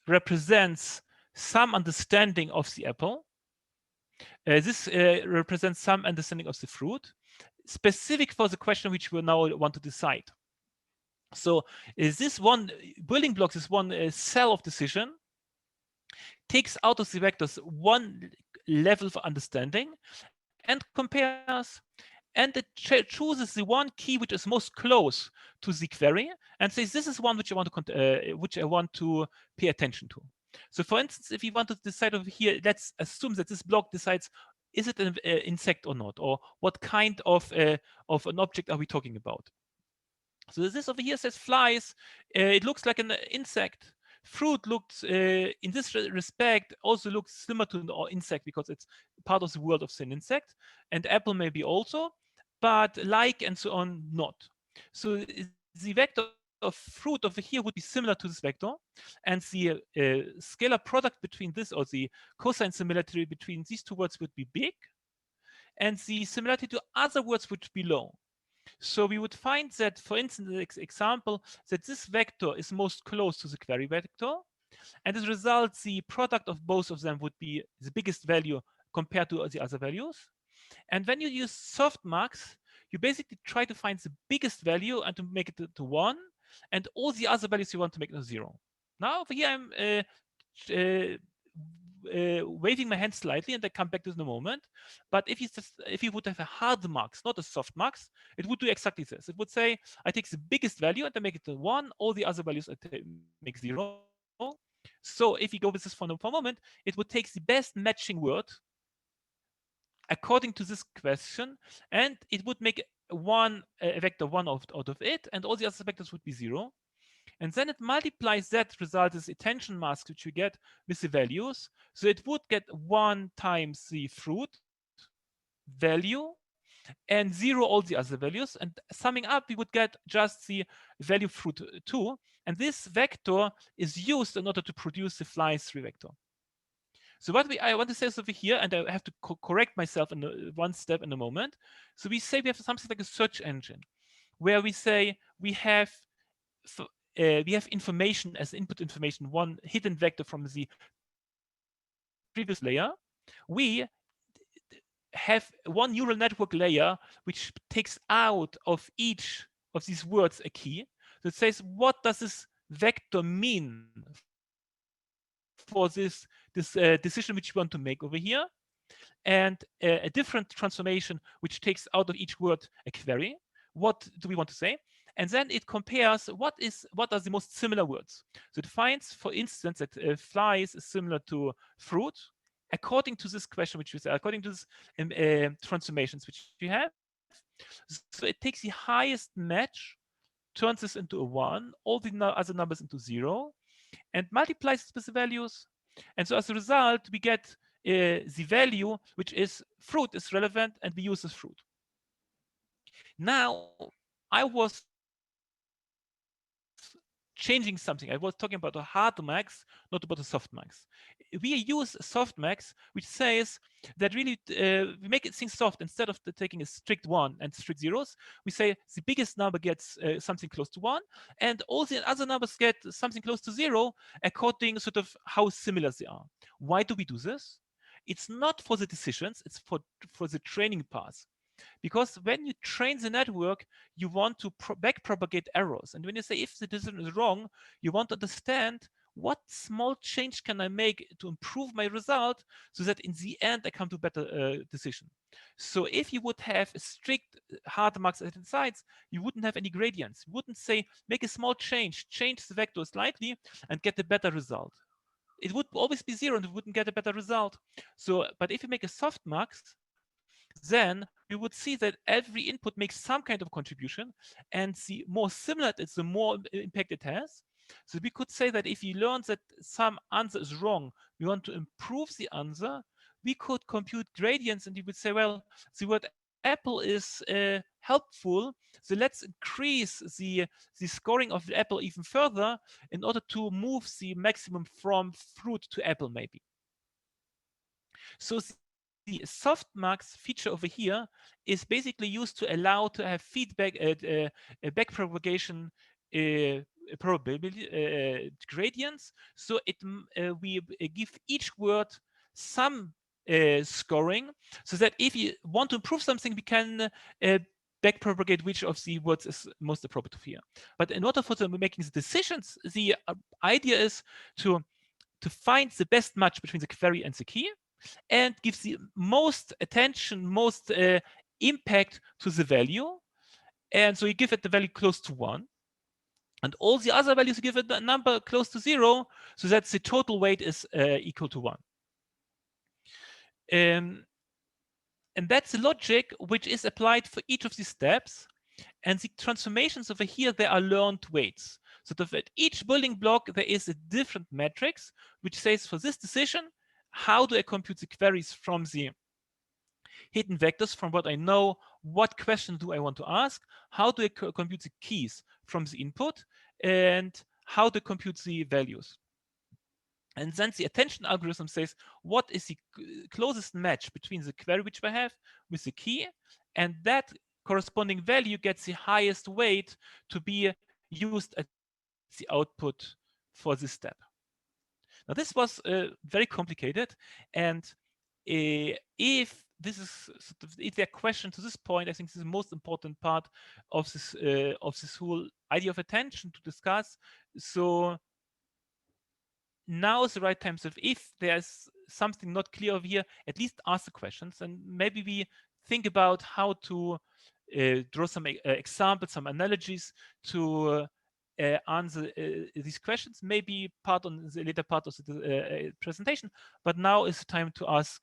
represents some understanding of the apple. This represents some understanding of the fruit, specific for the question which we now want to decide. So is this one building block, this one cell of decision, takes out of the vectors one level of understanding and compares, and it chooses the one key which is most close to the query and says this is one which I want to pay attention to. So for instance, if you want to decide over here, let's assume that this block decides is it an insect or not, or what kind of an object are we talking about. So this over here says flies. It looks like an insect. Fruit looks, in this respect, also looks similar to an insect because it's part of the world of an insect. And apple maybe also, but like and so on, not. So the vector of fruit over here would be similar to this vector. And the scalar product between this, or the cosine similarity between these two words would be big. And the similarity to other words would be low. So we would find that, for instance, in the example, that this vector is most close to the query vector. And as a result, the product of both of them would be the biggest value compared to the other values. And when you use softmax, you basically try to find the biggest value and to make it to 1, and all the other values you want to make to 0. Now over here, I'm waving my hand slightly, and I come back to this in a moment. But if you would have a hard max, not a soft max, it would do exactly this. It would say, I take the biggest value and I make it to 1, all the other values I make 0. So if you go with this for a moment, it would take the best matching word according to this question, and it would make a vector 1 out of it, and all the other vectors would be 0. And then it multiplies that result as attention mask, which we get with the values. So it would get 1 times the fruit value and 0 all the other values. And summing up, we would get just the value fruit 2. And this vector is used in order to produce the flies 3 vector. So what I want to say is over here, and I have to correct myself in one step in a moment. So we say we have something like a search engine, where we say we have information as input information, one hidden vector from the previous layer. We have one neural network layer which takes out of each of these words a key that says, what does this vector mean for this decision which you want to make over here? And a different transformation which takes out of each word a query. What do we want to say? And then it compares what are the most similar words. So it finds, for instance, that flies is similar to fruit, according to this question, which we say, according to this transformations which you have. So it takes the highest match, turns this into a 1, all the other numbers into 0, and multiplies it with the values. And so as a result, we get the value, which is fruit is relevant, and we use this fruit. Now, I was changing something. I was talking about a hard max, not about a soft max. We use soft max, which says that really we make it things soft. Instead of taking a strict 1 and strict zeros, we say the biggest number gets something close to 1, and all the other numbers get something close to 0, according sort of how similar they are. Why do we do this? It's not for the decisions, it's for the training path. Because when you train the network, you want to backpropagate errors. And when you say if the decision is wrong, you want to understand what small change can I make to improve my result so that in the end I come to a better decision. So if you would have a strict hard marks at the sides, you wouldn't have any gradients. You wouldn't say make a small change the vector slightly and get a better result. It would always be 0 and you wouldn't get a better result. So, but if you make a softmax, then you would see that every input makes some kind of contribution, and the more similar it is, the more impact it has. So we could say that if you learn that some answer is wrong, we want to improve the answer, we could compute gradients, and you would say, well, the word apple is helpful, so let's increase the scoring of the apple even further in order to move the maximum from fruit to apple, maybe. So the softmax feature over here is basically used to allow to have feedback backpropagation probability gradients. So we give each word some scoring, so that if you want to improve something, we can backpropagate which of the words is most appropriate here. But in order for them making the decisions, the idea is to find the best match between the query and the key, and gives the most attention, most impact to the value. And so you give it the value close to 1. And all the other values you give it a number close to 0, so that the total weight is equal to 1. And that's the logic which is applied for each of these steps. And the transformations over here, they are learned weights. So at each building block, there is a different matrix, which says for this decision, how do I compute the queries from the hidden vectors from what I know? What question do I want to ask? How do I compute the keys from the input? And how to compute the values? And then the attention algorithm says, what is the closest match between the query which I have with the key? And that corresponding value gets the highest weight to be used as the output for this step. Now, this was very complicated, and if this is sort of, if there are questions to this point, I think this is the most important part of this whole idea of attention to discuss. So now is the right time. So if there's something not clear over here, at least ask the questions, and maybe we think about how to draw some examples, some analogies to answer these questions, maybe part on the later part of the presentation, but now is the time to ask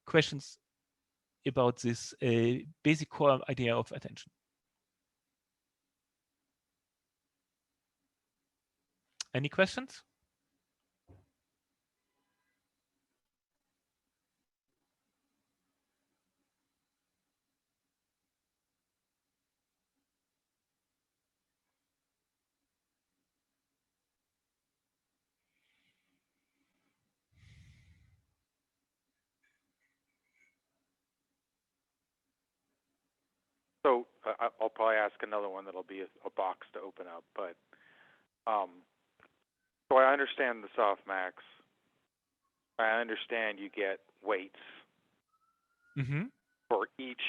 questions about this basic core idea of attention. Any questions? So I'll probably ask another one that'll be a box to open up, but so I understand the softmax. I understand you get weights for each,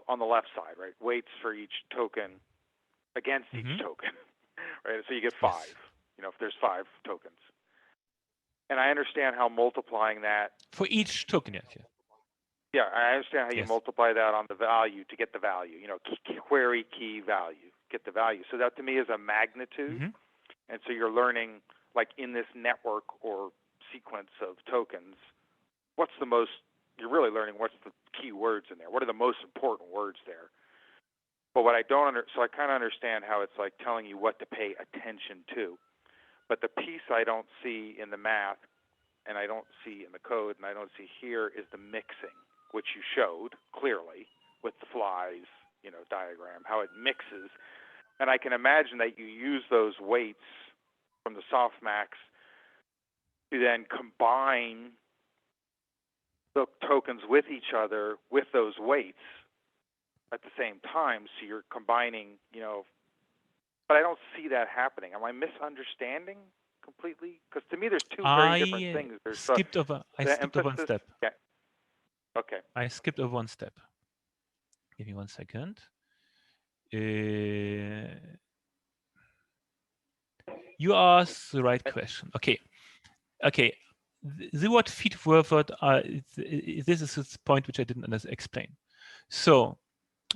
on the left side, right? Weights for each token against each token, right? So you get 5, yes. You know, if there's 5 tokens. And I understand how multiplying that. For each token, yes. Yeah, I understand how you multiply that on the value to get the value, you know, query key value, get the value. So that to me is a magnitude. And so you're learning, like in this network or sequence of tokens, what's the most, you're really learning what's the key words in there. What are the most important words there? But what I don't so I kind of understand how it's like telling you what to pay attention to. But the piece I don't see in the math, and I don't see in the code, and I don't see here is the mixing, which you showed clearly with the flies, you know, diagram, how it mixes. And I can imagine that you use those weights from the softmax to then combine the tokens with each other with those weights at the same time. So you're combining, you know, but I don't see that happening. Am I misunderstanding completely? Because to me, there's two very different things. There's I skipped over one step. Yeah. Okay. I skipped over one step. Give me 1 second. You asked the right question. Okay. The word feedforward, this is the point which I didn't explain. So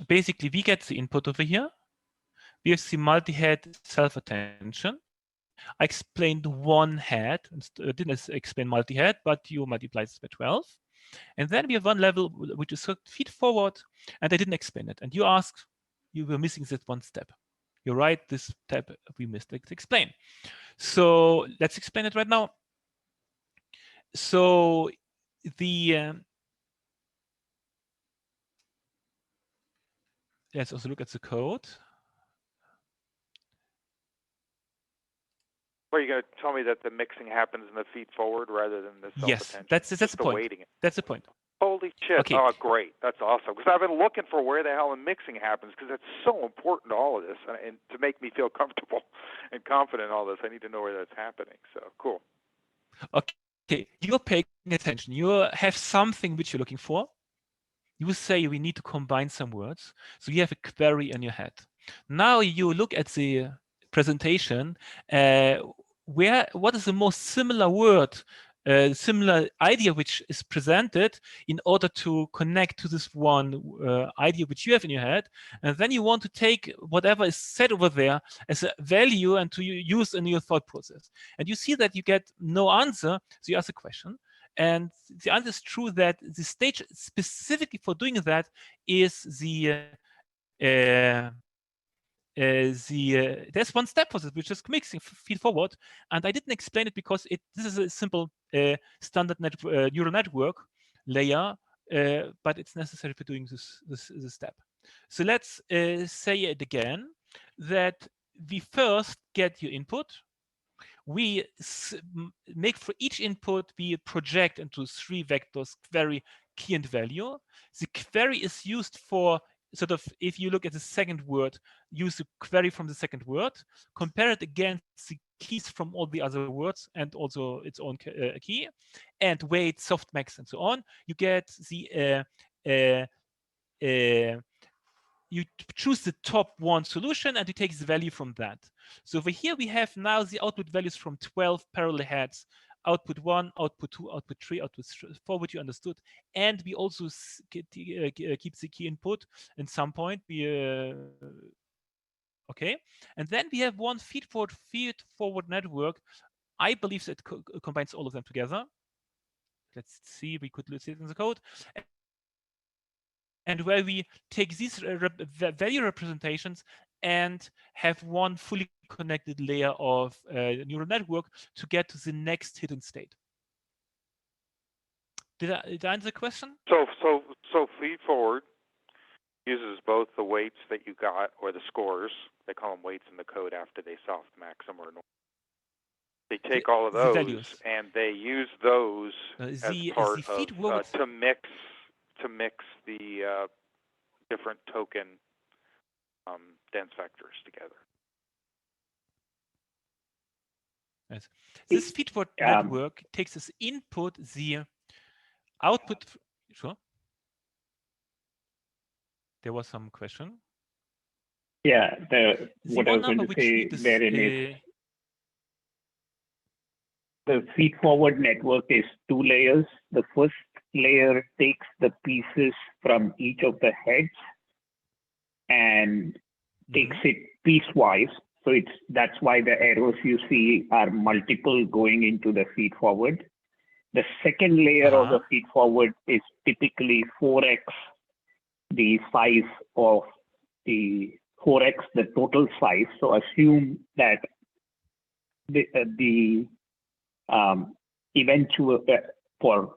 basically, we get the input over here. We have the multi-head self-attention. I explained one head, didn't explain multi-head, but you multiply this by 12. And then we have one level which is feedforward, and I didn't explain it. And you asked, you were missing that one step. You're right, this step we missed to explain. So let's explain it right now. So let's also look at the code. Well, you're going to tell me that the mixing happens in the feed forward rather than the self-attention? Yes, that's the point. Weighting. That's the point. Holy shit. Okay. Oh, great. That's awesome. Because I've been looking for where the hell the mixing happens, because it's so important to all of this. And to make me feel comfortable and confident in all this, I need to know where that's happening. So, cool. Okay, you're paying attention. You have something which you're looking for. You say we need to combine some words. So you have a query in your head. Now you look at the presentation, what is the most similar word, similar idea which is presented in order to connect to this one idea which you have in your head, and then you want to take whatever is said over there as a value and to use in your thought process. And you see that you get no answer, so you ask a question. And the answer is true that the stage specifically for doing that is there's one step for this, which is mixing feed forward, and I didn't explain it because this is a simple standard neural network layer, but it's necessary for doing this step. So let's say it again, that we first get your input. We make for each input, we project into 3 vectors, query, key, and value. The query is used for sort of, if you look at the second word, use the query from the second word, compare it against the keys from all the other words and also its own key, and weight, softmax, and so on. You get the you choose the top one solution and you take the value from that. So over here we have now the output values from 12 parallel heads, output 1, output 2, output 3, output 4, which you understood. And we also keep the key input in some point. Okay. And then we have one feedforward network. I believe that combines all of them together. Let's see, we could see it in the code. And where we take these value representations and have one fully connected layer of neural network to get to the next hidden state. Did I answer the question? So feed forward uses both the weights that you got, or the scores. They call them weights in the code after they softmax them or normal. They take all of those and they use those as part of to mix the different token dense vectors together. Yes. This feedforward network takes as input the output. Sure. There was some question. Yeah, what I was going to say therein is the feedforward network is 2 layers. The first layer takes the pieces from each of the heads and takes it piecewise. So that's why the arrows you see are multiple going into the feedforward. The second layer of the feedforward is typically 4x the size of the 4x the total size. So assume that the eventual for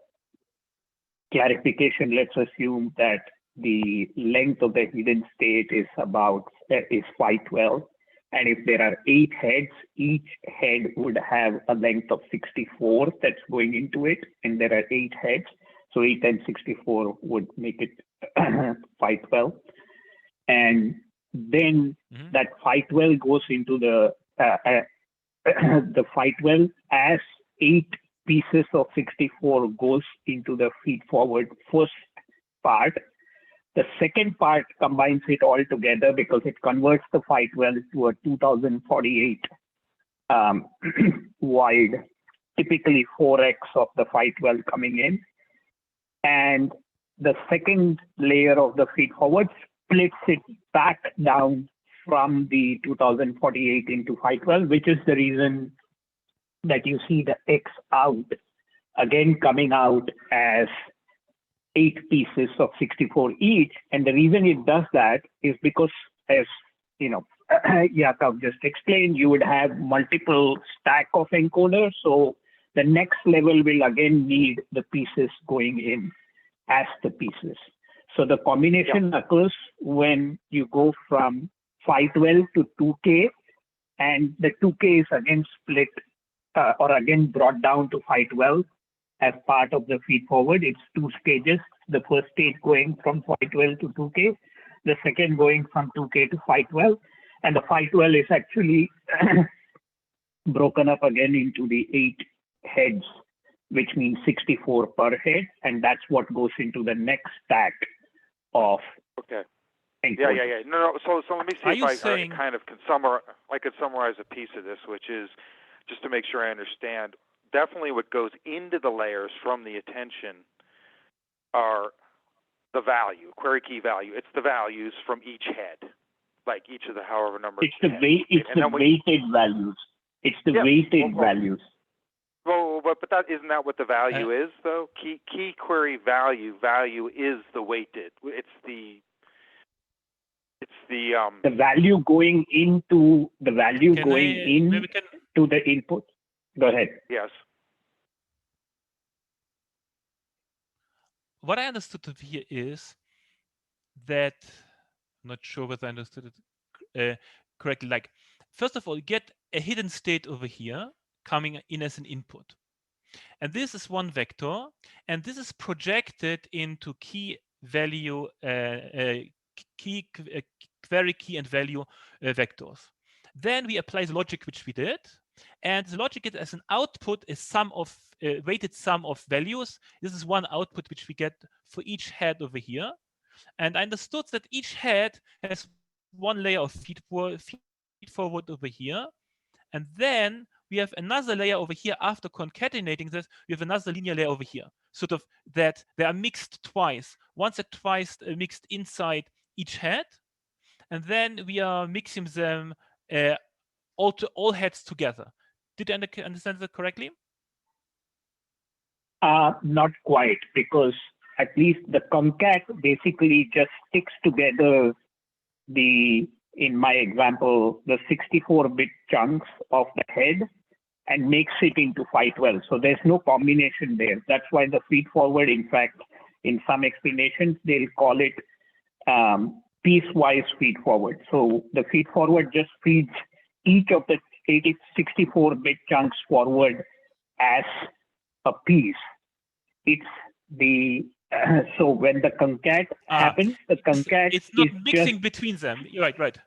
clarification, let's assume that the length of the hidden state is 512, and if there are 8 heads, each head would have a length of 64 that's going into it, and there are 8 heads, so 8 times 64 would make it 512, and then that 512 goes into the the FI12 as 8 pieces of 64 goes into the feedforward first part. The second part combines it all together because it converts the FI12 to a 2048 wide, typically 4x of the FI12 coming in. And the second layer of the feedforward splits it back down from the 2048 into FI12, which is the reason that you see the X out again coming out as 8 pieces of 64 each. And the reason it does that is because, as you know, Yakov just explained, you would have multiple stack of encoders. So the next level will again need the pieces going in as the pieces. So the combination occurs when you go from FI12 to 2K, and the 2K is again split or again brought down to FI12 as part of the feedforward. It's 2 stages. The first stage going from FI12 to 2K, the second going from 2K to FI12, and the FI12 is actually broken up again into the 8 heads, which means 64 per head, and that's what goes into the next stack of. Okay. encoders. Yeah. No. So let me see if I kind of can summarize a piece of this, which is just to make sure I understand. Definitely, what goes into the layers from the attention are the value, query key value. It's the values from each head, like each of the however number. It's the weighted values. It's the weighted values. Well, but isn't that what the value is, though? Key query value is the weighted. It's the value going into the value to the input. Go ahead. Yes. What I understood of here is that, I'm not sure whether I understood it correctly. Like, first of all, you get a hidden state over here coming in as an input. And this is one vector, and this is projected into key value, query key and value vectors. Then we apply the logic which we did, and the logic is as an output is sum of weighted sum of values. This is one output which we get for each head over here. And I understood that each head has one layer of feedforward over here, and then we have another layer over here. After concatenating this, we have another linear layer over here, sort of that they are mixed twice. Once or twice mixed inside each head, and then we are mixing them all heads together. Did I understand that correctly? Not quite, because at least the concat basically just sticks together in my example, the 64-bit chunks of the head and makes it into FI12. So there's no combination there. That's why the feedforward, in fact, in some explanations, they'll call it piecewise feedforward. So the feedforward just feeds each of the 64-bit chunks forward as a piece. It's the so when the concat happens, the concat it's not mixing between them. Right.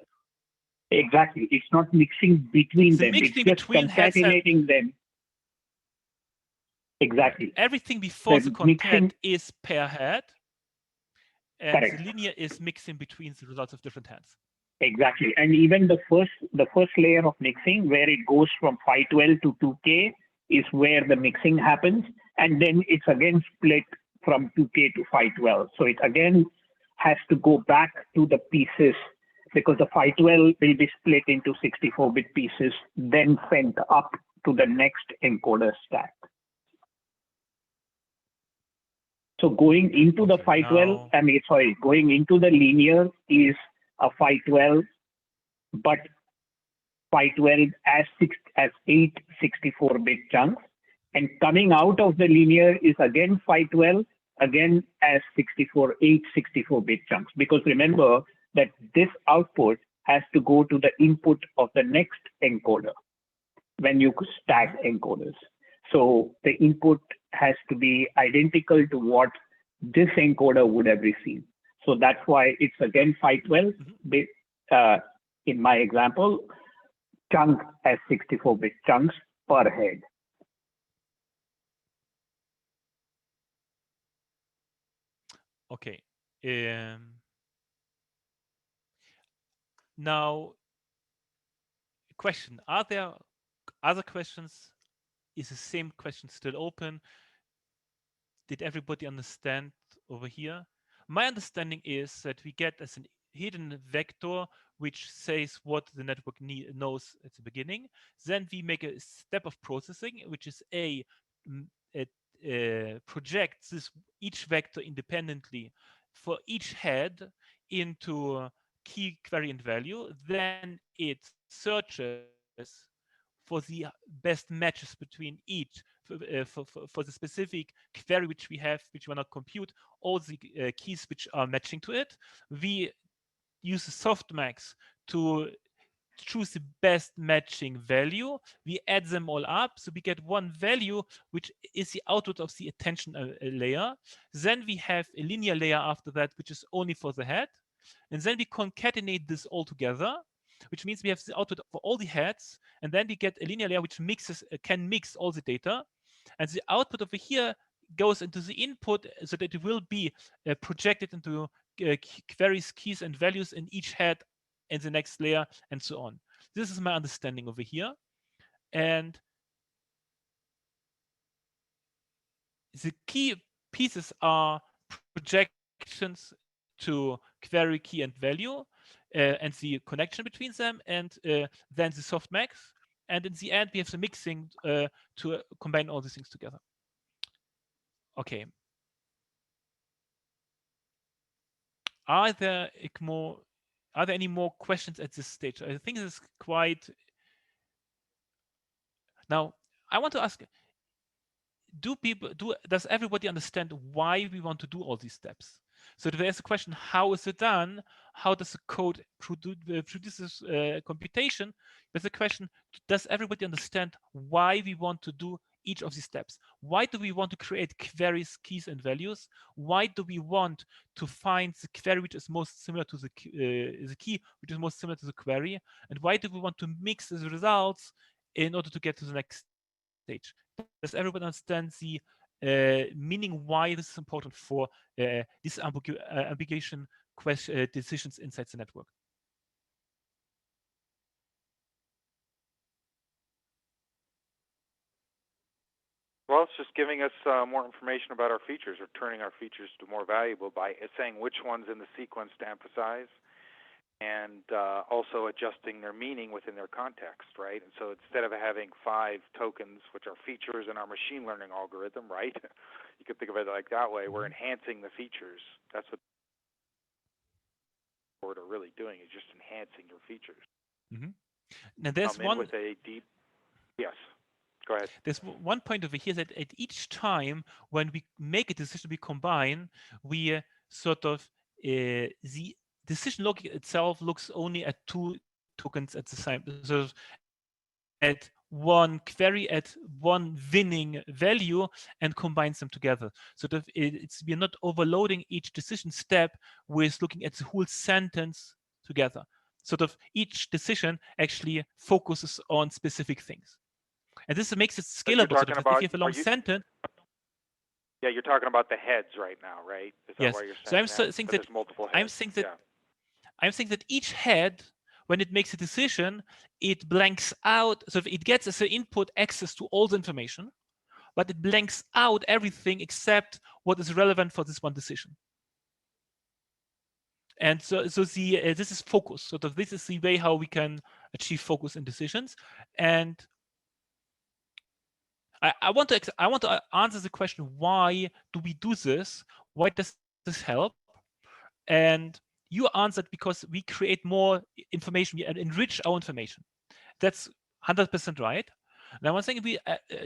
Exactly. It's not mixing between them. It's just concatenating them. Exactly. Everything before the concat is per head, and correct. The linear is mixing between the results of different heads. Exactly. And even the first layer of mixing, where it goes from FI12 to 2K, is where the mixing happens, and then it's again split from 2K to FI12. So it again has to go back to the pieces, because the FI12 will be split into 64-bit pieces, then sent up to the next encoder stack. So going into the FI12, going into the linear is a FI12, but FI12 as 8 64-bit chunks, and coming out of the linear is again FI12, again as 8 64-bit chunks. Because remember that this output has to go to the input of the next encoder when you stack encoders. So the input has to be identical to what this encoder would have received. So that's why it's again FI12 in my example, chunk as 64-bit chunks per head. Okay. Now, question: are there other questions? Is the same question still open? Did everybody understand over here? My understanding is that we get as a hidden vector which says what the network knows at the beginning. Then we make a step of processing, which is projects each vector independently for each head into key querying value. Then it searches for the best matches between each for the specific query which we have, which we want to compute, all the keys which are matching to it. We use the softmax to choose the best matching value. We add them all up, so we get one value which is the output of the attention layer. Then we have a linear layer after that, which is only for the head, and then we concatenate this all together, which means we have the output for all the heads, and then we get a linear layer which can mix all the data, and the output over here goes into the input so that it will be projected into queries, keys, and values in each head in the next layer, and so on. This is my understanding over here. And the key pieces are projections to query, key, and value, and the connection between them, and then the softmax. And in the end, we have the mixing to combine all these things together. Okay. Are there any more questions at this stage? I think this is quite. Now, I want to ask: does everybody understand why we want to do all these steps? So there's a question: how is it done? How does the code produces computation? There's a question: does everybody understand why we want to do each of these steps? Why do we want to create queries, keys, and values? Why do we want to find the query which is most similar to the key which is most similar to the query? And why do we want to mix the results in order to get to the next stage? Does everybody understand the meaning why this is important for these ambiguation decisions inside the network? Well, it's just giving us more information about our features, or turning our features to more valuable by saying which ones in the sequence to emphasize, and also adjusting their meaning within their context, right? And so instead of having 5 tokens, which are features in our machine learning algorithm, right? You could think of it like that way. We're enhancing the features. That's what are really doing, is just enhancing your features. Mm-hmm. Now there's one with a deep. Yes. Go ahead. There's one point over here that at each time when we make a decision, we combine, we sort of the decision log itself looks only at 2 tokens at the same. So at one query, at one winning value, and combines them together. So that we're not overloading each decision step with looking at the whole sentence together. Sort of each decision actually focuses on specific things. And this makes it scalable. So if you have a long sentence. Yeah, you're talking about the heads right now, right? Is that yes. why you're saying So I'm saying that multiple heads. I'm saying that each head, when it makes a decision, it blanks out. So it gets as an input access to all the information, but it blanks out everything except what is relevant for this one decision. And so this is focus. So this is the way how we can achieve focus in decisions. And I want to answer the question: why do we do this? Why does this help? And you answered because we create more information, we enrich our information. That's 100% right. Now, one thing we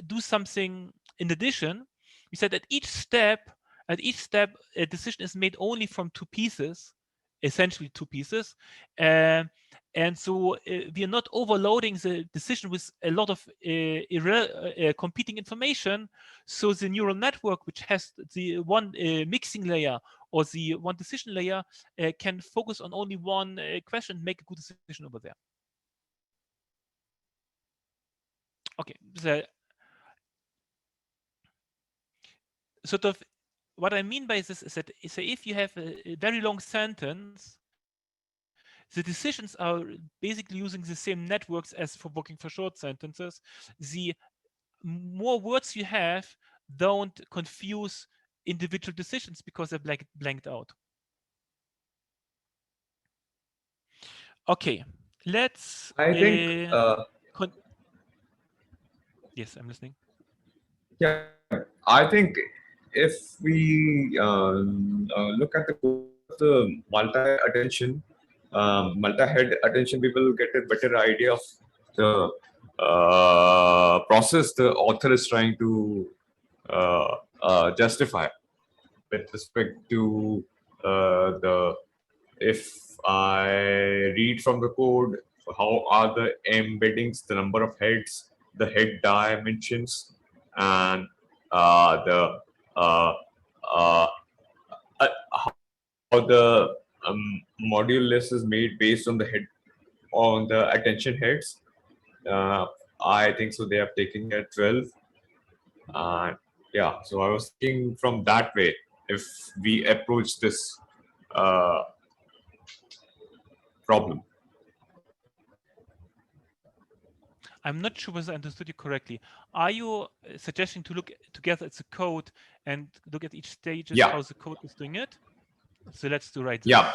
do something in addition. We said at each step, a decision is made only from 2 pieces, essentially 2 pieces. And so we are not overloading the decision with a lot of competing information. So the neural network, which has the one mixing layer or the one decision layer, can focus on only one question, make a good decision over there. okay, the sort of what I mean by this is that if you have a very long sentence, the decisions are basically using the same networks as for working for short sentences. The more words you have don't confuse individual decisions because they're blanked out. Okay, let's. I think. Yes, I'm listening. Yeah, I think if we look at the multi-attention, multi-head attention, we will get a better idea of the process the author is trying to justify with respect to the if I read from the code, how are the embeddings, the number of heads, the head dimensions, and the how the module list is made based on the head on the attention heads. I think so. They have taken at 12. Yeah, so I was thinking from that way if we approach this problem. I'm not sure whether I understood you correctly. Are you suggesting to look together at the code and look at each stage how the code is doing it? So let's do this. Yeah.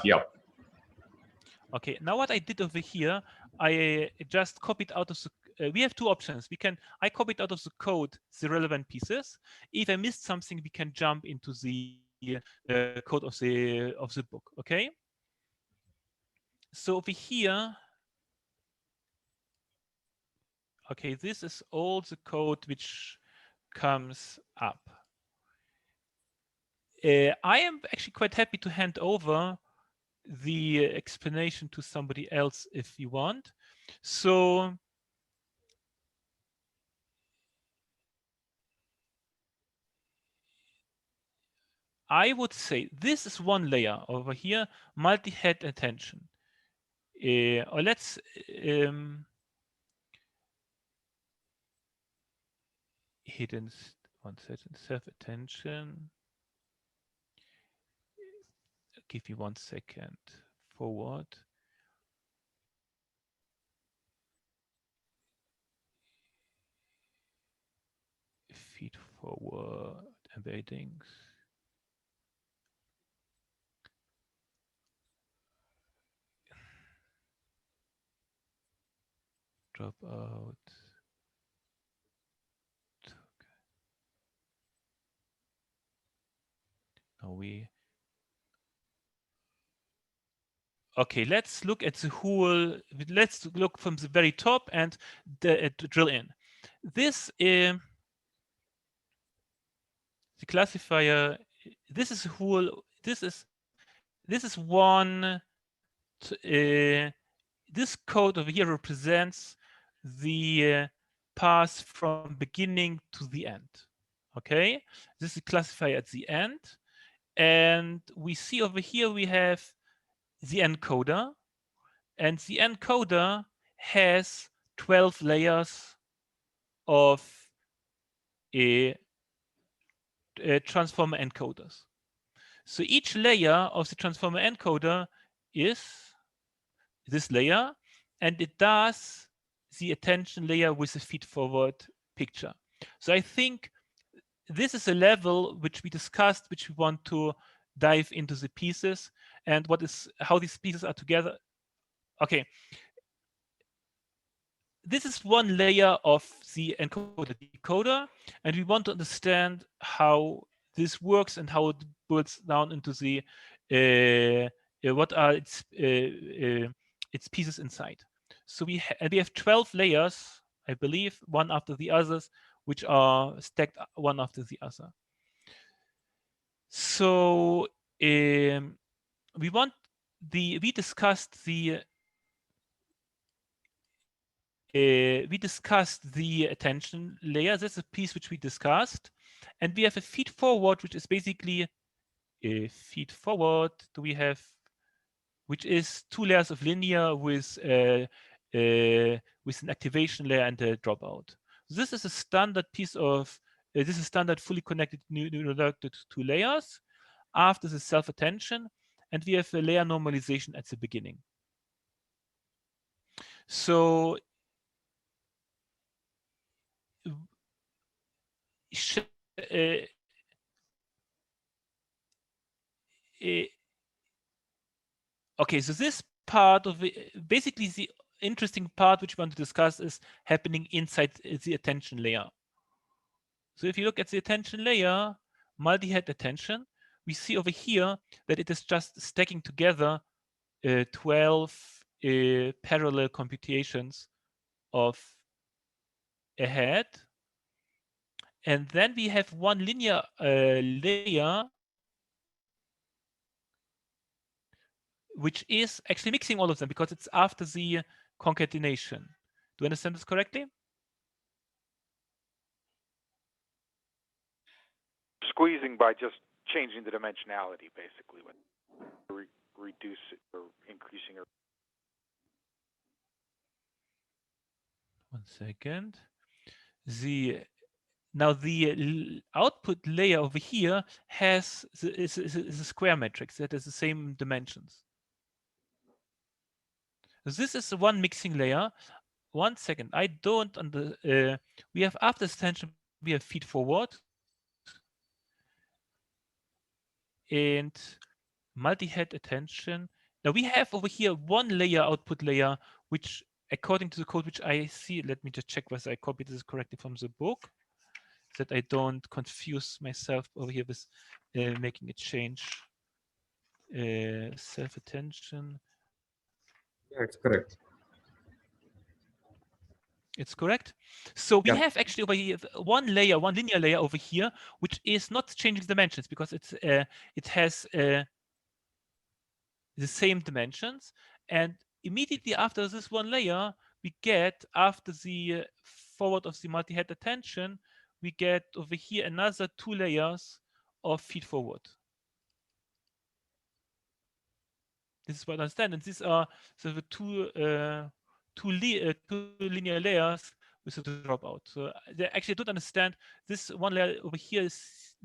Okay, now what I did over here, I just copied out of the, we have two options. I copied out of the code the relevant pieces. If I missed something, we can jump into the code of the book, okay? So over here, okay, this is all the code which comes up. I am actually quite happy to hand over the explanation to somebody else if you want. So I would say this is one layer over here, multi-head attention. Or let's hidden one second, self-attention. Give me 1 second. Forward. Feed forward embeddings. Drop out. Now okay, let's look at the whole. Let's look from the very top and drill in. This the classifier. This is whole. This is one. This code over here represents the path from beginning to the end. Okay, this is a classifier at the end, and we see over here we have the encoder, and the encoder has 12 layers of transformer encoders. So each layer of the transformer encoder is this layer, and it does the attention layer with a feed-forward picture. So I think this is a level which we discussed, which we want to dive into the pieces and how these pieces are together. Okay. This is one layer of the encoder decoder, and we want to understand how this works and how it builds down into the what are its pieces inside. So we have 12 layers, I believe, one after the others, which are stacked one after the other. So we discussed the attention layer. That's a piece which we discussed, and we have a feed forward, which is basically a feed forward. Which is 2 layers of linear with an activation layer and a dropout. This is a standard piece of, this is a standard fully connected neural network to 2 layers after the self-attention, and we have a layer normalization at the beginning. So okay, so this part of it, basically the interesting part which we want to discuss is happening inside the attention layer. So if you look at the attention layer, multi-head attention, we see over here that it is just stacking together 12 parallel computations of a head. And then we have one linear layer which is actually mixing all of them because it's after the concatenation. Do you understand this correctly? Squeezing by just changing the dimensionality, basically, when reduce it or increasing it. One second. Now the output layer over here has is a square matrix that has the same dimensions. This is the one mixing layer. One second, I don't we have after extension, we have feed forward and multi-head attention. Now we have over here one layer, output layer, which according to the code which I see, let me just check whether I copied this correctly from the book, that I don't confuse myself over here with making a change. Self-attention. Yeah, it's correct. It's correct. So we have actually over here one layer, one linear layer over here, which is not changing dimensions because it's it has the same dimensions. And immediately after this one layer, we get after the forward of the multi-head attention, we get over here another 2 layers of feed forward. This is what I understand, and these are so the two linear layers with a dropout. So actually, I don't understand this one layer over here.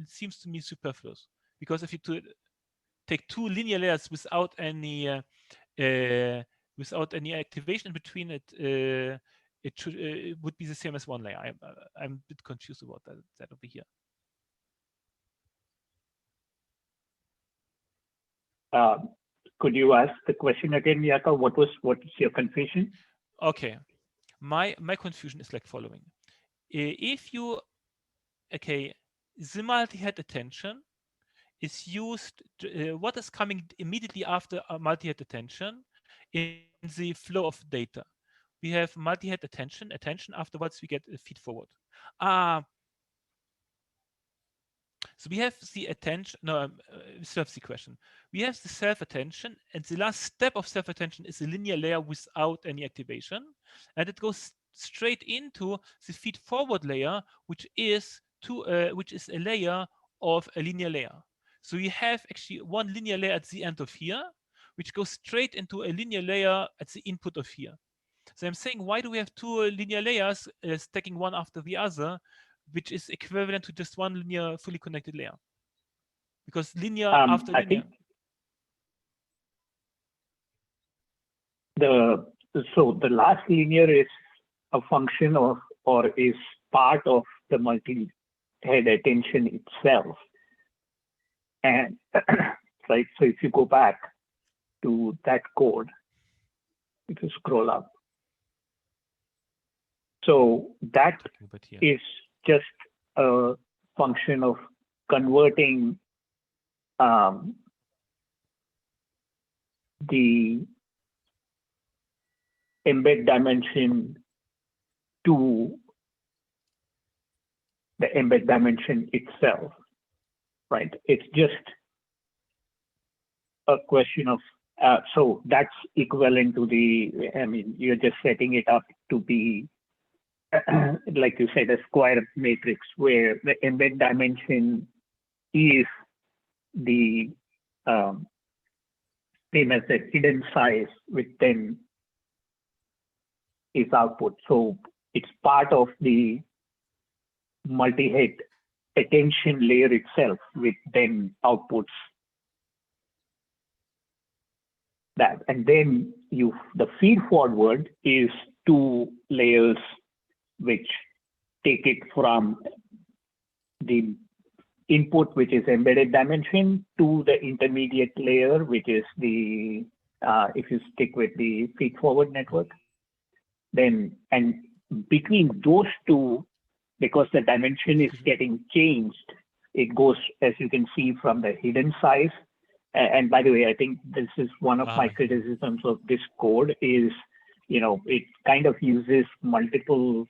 Seems to me superfluous because if you take 2 linear layers without any activation in between it, it would be the same as one layer. I'm a bit confused about that over here. Could you ask the question again, Jakob? What's your confusion? Okay, my confusion is like following. If you, okay, the multi-head attention is used, what is coming immediately after multi-head attention in the flow of data? We have multi-head attention, afterwards we get a feed forward. So we have the attention, no, still have the question. We have the self-attention, and the last step of self-attention is a linear layer without any activation. And it goes straight into the feed-forward layer, which is a layer of a linear layer. So we have actually one linear layer at the end of here, which goes straight into a linear layer at the input of here. So I'm saying, why do we have 2 linear layers stacking one after the other, which is equivalent to just one linear fully connected layer? Because linear after linear. I think the last linear is a function of, or is part of the multi-head attention itself. And right, so if you go back to that code, if you scroll up, so that is just a function of converting the embed dimension to the embed dimension itself, right? It's just a question of, so that's equivalent to the, I mean, you're just setting it up to be, like you said, a square matrix where the embed dimension is the same as the hidden size, which then is output. So it's part of the multi-head attention layer itself, which then outputs that. And then the feed forward is 2 layers which take it from the input, which is embedded dimension, to the intermediate layer, which is the, if you stick with the feed forward network. Then, and between those two, because the dimension is getting changed, it goes, as you can see, from the hidden size. And by the way, I think this is one of my criticisms of this code is, it kind of uses multiple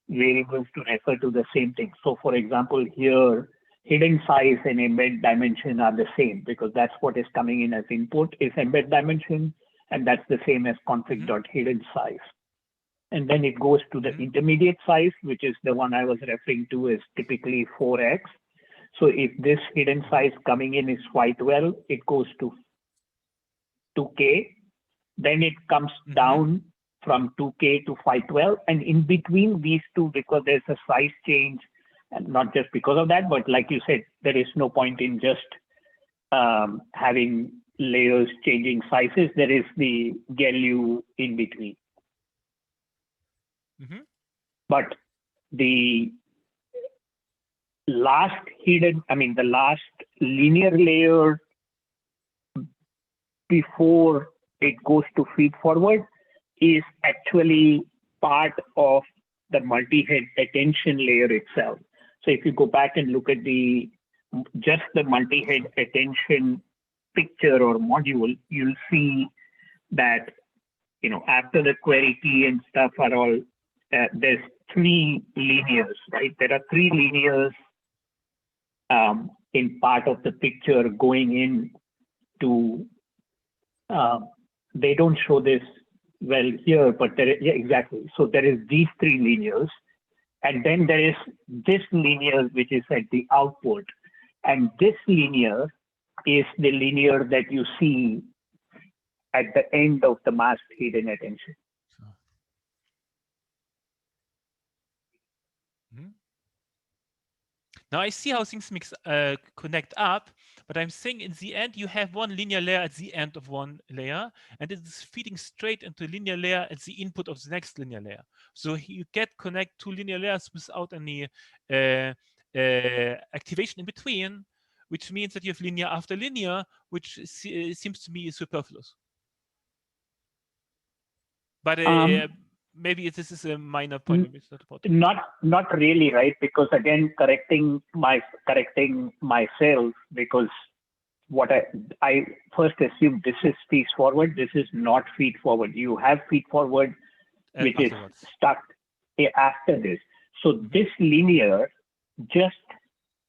variables to refer to the same thing. So for example, here, hidden size and embed dimension are the same because that's what is coming in as input is embed dimension, and that's the same as config.hidden size. And then it goes to the intermediate size, which is the one I was referring to as typically 4x. So if this hidden size coming in is 512, it goes to 2K. Then it comes down from 2K to 512. And in between these two, because there's a size change, and not just because of that, but like you said, there is no point in just having layers changing sizes. There is the GLU in between. But the last the last linear layer before it goes to feed forward is actually part of the multi-head attention layer itself. So if you go back and look at just the multi-head attention picture or module, you'll see that, after the query key and stuff are all, there's 3 linears, right? There are 3 linears in part of the picture going in to, they don't show this well here, but yeah, exactly. So there is these 3 linears, and then there is this linear, which is at the output. And this linear is the linear that you see at the end of the masked hidden attention. Now I see how things connect up, but I'm saying in the end, you have one linear layer at the end of one layer, and it is feeding straight into a linear layer at the input of the next linear layer. So you connect 2 linear layers without any activation in between, which means that you have linear after linear, which seems to me superfluous. But maybe this is a minor point. Not really, right? Because again, correcting myself, because what I first assumed this is feed forward. This is not feed forward. You have feed forward, which is stuck after this. So this linear just,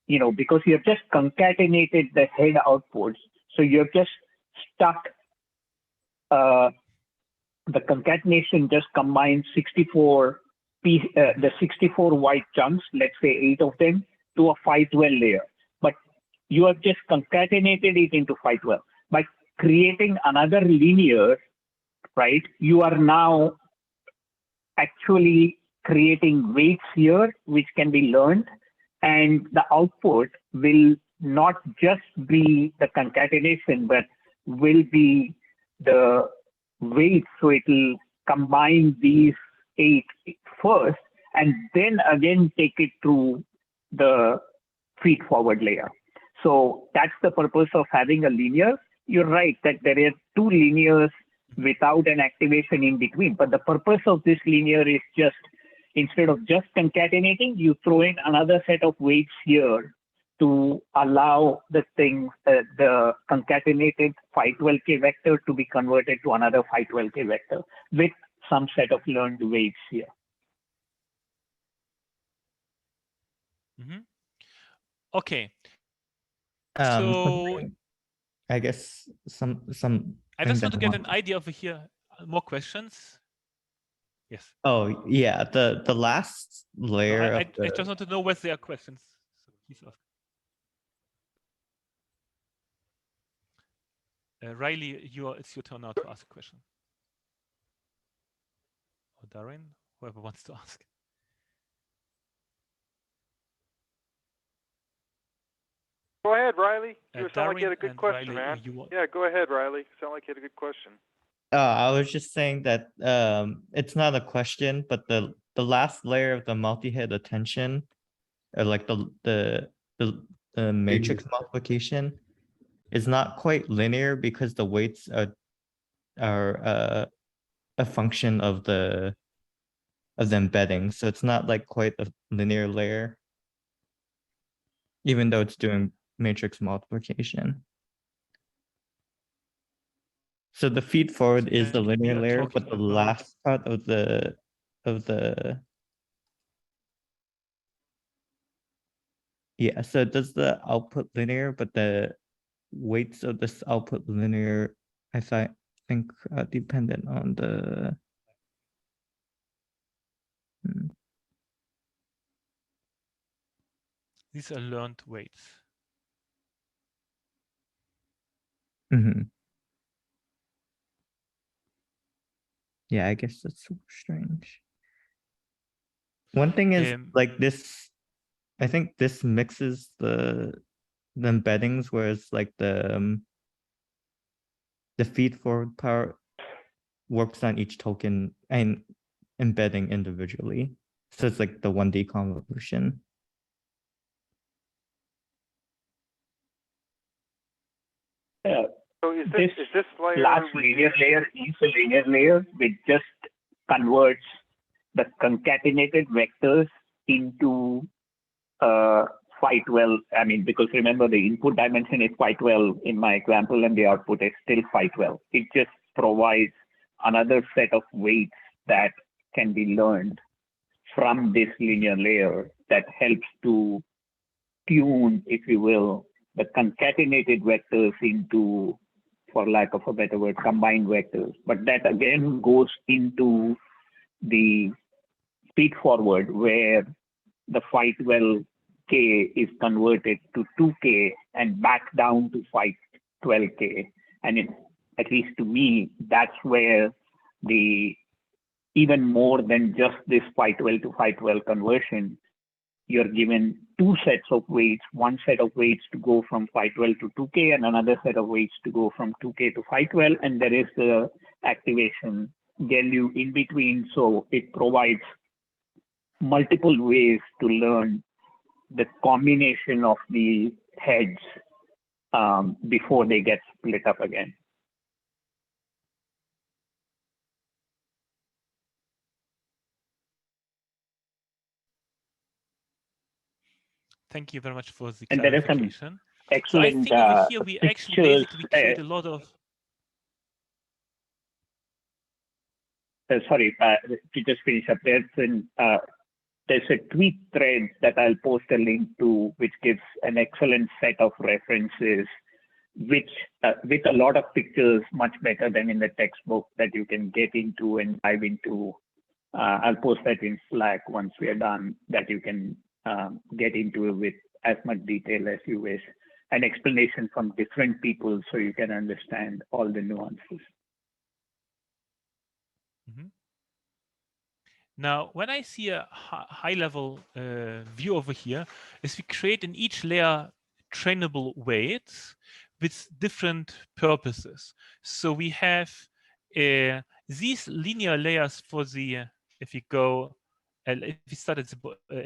because you have just concatenated the head outputs. So you have just stuck the concatenation just combines 64 the 64 white chunks, let's say 8 of them, to a 512 layer. But you have just concatenated it into 512. By creating another linear, right, you are now actually creating weights here, which can be learned, and the output will not just be the concatenation, but will be the weight. So it will combine these 8 first and then again take it to the feed forward layer. So that's the purpose of having a linear. You're right that there are 2 linears without an activation in between, but the purpose of this linear is just, instead of just concatenating, you throw in another set of weights here to allow the thing, the concatenated 512K vector to be converted to another 512K vector with some set of learned weights here. Okay. So I guess some. I just want to get an idea over here. More questions? Yes. Oh yeah, the last layer. I just want to know whether there are questions. So please ask. Riley, it's your turn now to ask a question. Or Darren, whoever wants to ask. Go ahead, Riley. You sound like you had a Darren good and question, Riley, man. Yeah, go ahead, Riley. Sound like you had a good question. I was just saying that it's not a question, but the last layer of the multi-head attention, or like the matrix multiplication, is not quite linear because the weights are a function of the embedding. So it's not like quite a linear layer, even though it's doing matrix multiplication. So the feed forward is the Currently we linear are layer, talking but the about- last part of the yeah, so it does the output linear, but the weights of this output linear, I think are dependent on the These are learned weights. Yeah, I guess that's super strange. One thing is like this, I think this mixes the embeddings, whereas like the feed forward part works on each token and embedding individually. So it's like the 1D convolution. So is This this layer last linear layer is a linear layer which just converts the concatenated vectors into phi12. I mean, because remember the input dimension is phi12 in my example, and the output is still phi12. It just provides another set of weights that can be learned from this linear layer that helps to tune, if you will, the concatenated vectors into, for lack of a better word, combined vectors. But that again goes into the feed forward where the phi12k is converted to 2k and back down to phi12k. And at least to me, that's where the even more than just this phi12 to phi12 conversion, you're given two sets of weights, one set of weights to go from phi12 to 2k and another set of weights to go from 2k to phi12. And there is the activation value in between. So it provides multiple ways to learn the combination of the heads before they get split up again. Thank you very much for the And there is some clarification. excellent so I think over here we actually basically create a lot of. Sorry, to just finish up, there's a tweet thread that I'll post a link to, which gives an excellent set of references, which with a lot of pictures, much better than in the textbook that you can get into and dive into. I'll post that in Slack once we are done, that you can get into it with as much detail as you wish, an explanation from different people so you can understand all the nuances. Mm-hmm. Now, when I see a high-level view over here, is we create in each layer trainable weights with different purposes. So we have these linear layers for the, if you go, if we start at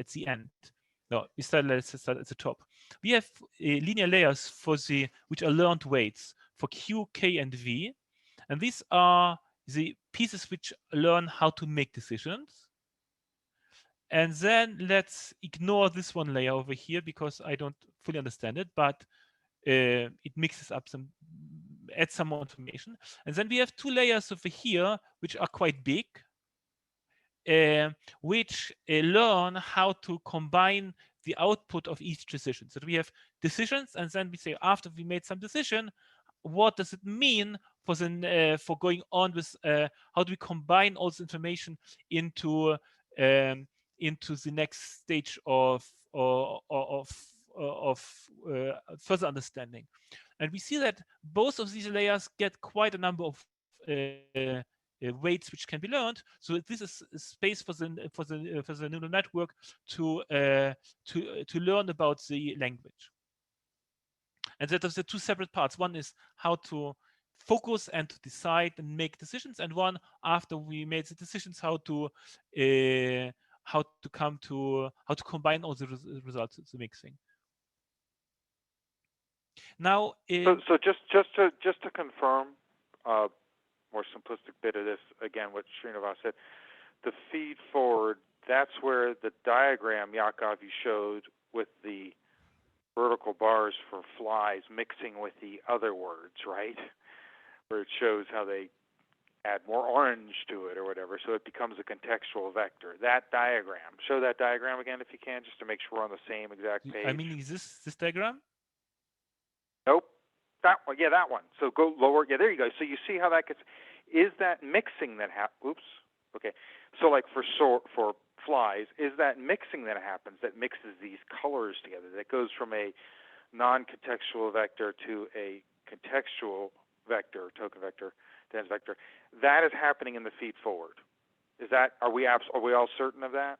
the end, no, let's start at the top. We have linear layers for the, which are learned weights for Q, K, and V. And these are the pieces which learn how to make decisions. And then let's ignore this one layer over here because I don't fully understand it, but it mixes up some, adds some more information. And then we have two layers over here, which are quite big, which learn how to combine the output of each decision. So we have decisions, and then we say, after we made some decision, what does it mean for the for going on with how do we combine all this information into the next stage of further understanding. And we see that both of these layers get quite a number of weights which can be learned. So this is space for the neural network to learn about the language. And that is the two separate parts. One is how to focus and to decide and make decisions, and one after we made the decisions, how to combine all the results of the mixing. Now, so just to confirm, more simplistic bit of this again, what Srinivas said, the feed forward. That's where the diagram, Yakov, you showed with the vertical bars for flies mixing with the other words, right? Where it shows how they add more orange to it or whatever, so it becomes a contextual vector. That diagram. Show that diagram again if you can, just to make sure we're on the same exact page. I mean, is this diagram? Nope. That one. Yeah, that one. So go lower. Yeah, there you go. So you see how that gets. Is that mixing that happens? Oops. Okay. So like for flies, is that mixing that happens that mixes these colors together, that goes from a non-contextual vector to a contextual vector, token vector, dense vector? That is happening in the feed forward. Is that? Are we all certain of that?